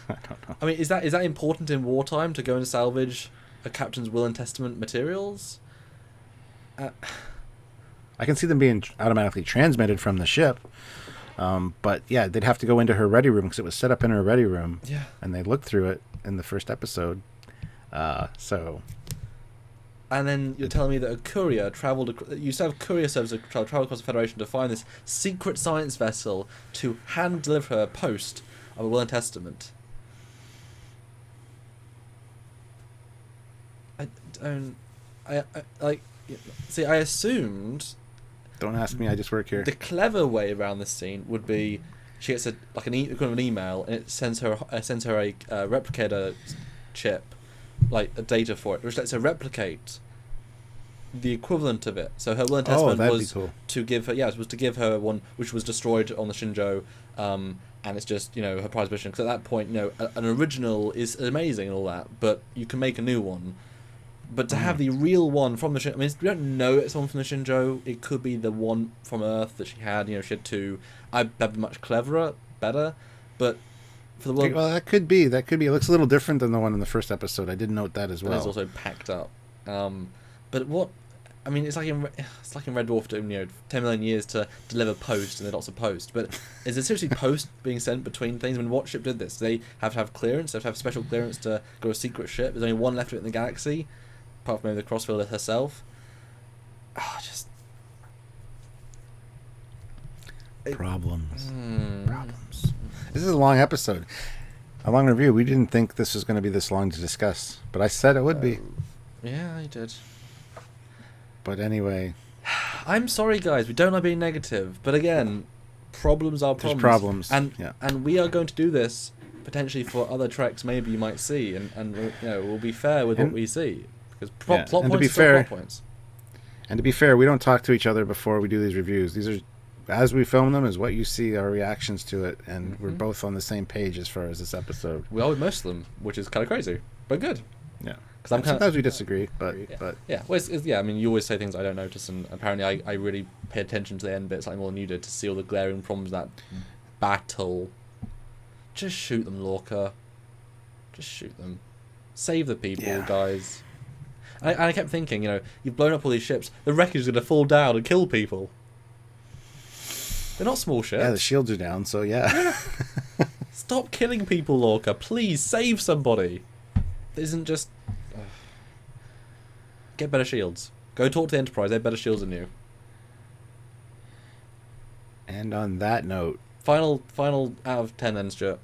I don't know. I mean, is that important in wartime to go and salvage a captain's will and testament materials? I can see them being automatically transmitted from the ship. But yeah, they'd have to go into her ready room because it was set up in her ready room. Yeah. And they looked through it in the first episode. So. And then you're telling me that a courier you used to have courier service travel across the Federation to find this secret science vessel to hand deliver her a post of a will and testament. I assumed. Don't ask me, I just work here. The clever way around this scene would be she gets an email and it sends her a replicator chip, like a data for it, which lets her replicate the equivalent of it. So her will and testament was cool. to give her one which was destroyed on the Shinjo, and it's just her prized mission. Because at that point, an original is amazing and all that, but you can make a new one. But to have the real one from the Shinjo, I mean, we don't know it's one from the Shinjo. It could be the one from Earth that she had. She had two. That'd be much better. But for the world, well, that could be. It looks a little different than the one in the first episode. I did note that as well. It's also packed up. But what? I mean, it's like in Red Dwarf, 10 million years to deliver post, and they're lots of post. But is there seriously post being sent between things? I mean, what ship did this? They have to have clearance. They have to have special clearance to go to a secret ship. There's only one left of it in the galaxy, apart from maybe the Crossfielder herself. Problems. This is a long episode. A long review. We didn't think this was going to be this long to discuss, but I said it would be. Yeah, I did. But anyway. I'm sorry, guys. We don't like being negative. But again, problems are problems. There's problems. And we are going to do this potentially for other treks maybe you might see. And we'll be fair with what we see. Because plot points are plot points. And to be fair, we don't talk to each other before we do these reviews. These are, as we film them, is what you see, our reactions to it. And we're both on the same page as far as this episode. We are with most of them, which is kind of crazy. But good. Yeah. Sometimes we disagree, but yeah. Well, I mean, you always say things I don't notice, and apparently I really pay attention to the end bits like more than you did to see all the glaring problems of that battle. Just shoot them, Lorca. Just shoot them. Save the people, guys. And I kept thinking, you've blown up all these ships. The wreckage is going to fall down and kill people. They're not small ships. Yeah, the shields are down, so yeah. Stop killing people, Lorca. Please save somebody. It isn't just. Get better shields. Go talk to the Enterprise. They have better shields than you. And on that note, final out of 10 then, Stuart.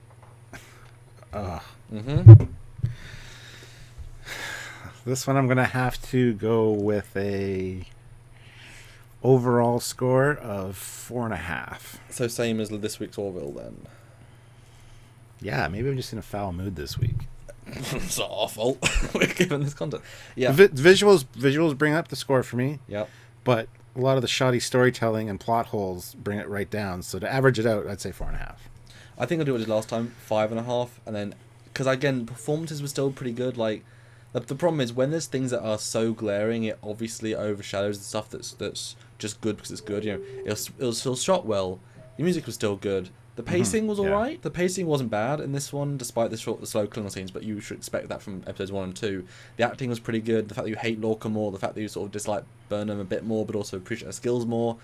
This one I'm gonna have to go with a overall score of 4.5. So same as this week's Orville then. Yeah, maybe I'm just in a foul mood this week. It's not our fault. We're given this content. Yeah. Visuals bring up the score for me. Yep. But a lot of the shoddy storytelling and plot holes bring it right down. So to average it out, I'd say 4.5. I think I'll do what I did last time, 5.5, and then because again performances were still pretty good. Like the problem is when there's things that are so glaring, it obviously overshadows the stuff that's just good because it's good. It was still shot well. The music was still good. The pacing was alright. The pacing wasn't bad in this one, despite the slow Klingon scenes, but you should expect that from episodes 1 and 2. The acting was pretty good. The fact that you hate Lorca more, the fact that you sort of dislike Burnham a bit more, but also appreciate her skills more.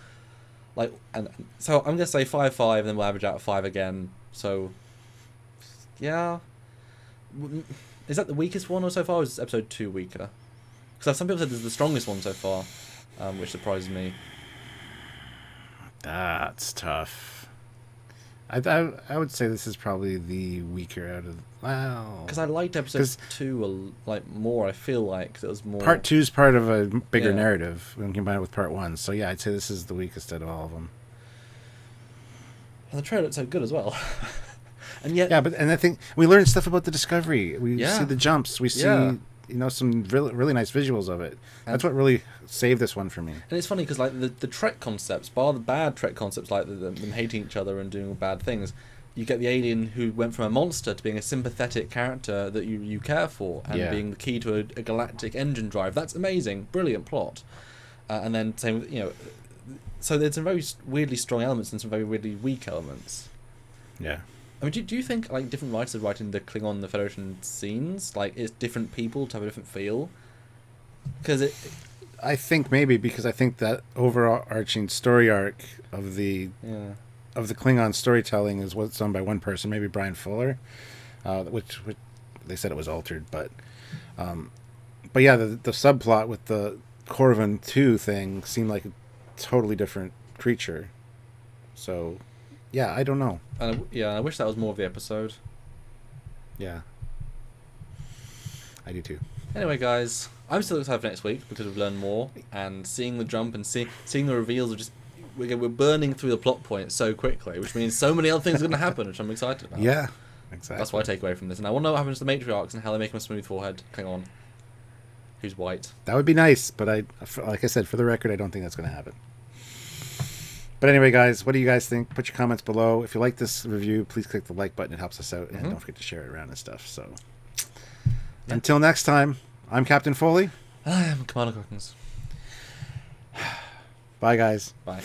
So I'm gonna say 5.5, and then we'll average out at 5 again. So, yeah. Is that the weakest one or so far? Or is episode 2 weaker? Because some people said this is the strongest one so far, which surprises me. That's tough. I would say this is probably the weaker out of. Wow. Because I liked episode 2 more. I feel like 'cause it was more. Part 2 is part of a bigger narrative when combined with part 1. So yeah, I'd say this is the weakest out of all of them. And the trailer looked so good as well. And yet. Yeah, and I think we learned stuff about the Discovery. We see the jumps. We see some really nice visuals of it. That's what really saved this one for me. And it's funny because like the Trek concepts, bar the bad Trek concepts like them hating each other and doing bad things, you get the alien who went from a monster to being a sympathetic character that you care for and being the key to a galactic engine drive. That's amazing, brilliant plot. And then same with, so there's some very weirdly strong elements and some very weirdly weak elements. Yeah. I mean, do you think like different writers writing the Klingon and the Federation scenes, like it's different people to have a different feel? Because I think maybe because I think that overarching story arc of the Klingon storytelling is what's done by one person, maybe Brian Fuller, which they said it was altered, but yeah, the subplot with the Corvin 2 thing seemed like a totally different creature. So, yeah, I don't know. I wish that was more of the episode. Yeah, I do too. Anyway, guys, I'm still excited for next week because we've learned more and seeing the jump and seeing the reveals of just. We're burning through the plot points so quickly, which means so many other things are going to happen, which I'm excited about. Yeah, exactly. That's what I take away from this. And I want to know what happens to the matriarchs and how they make them a smooth forehead. Klingon, who's white. That would be nice, but like I said, for the record, I don't think that's going to happen. But anyway, guys, what do you guys think? Put your comments below. If you like this review, please click the like button. It helps us out. And don't forget to share it around and stuff. So, until next time, I'm Captain Foley. I am Commander Cookins. Bye, guys. Bye.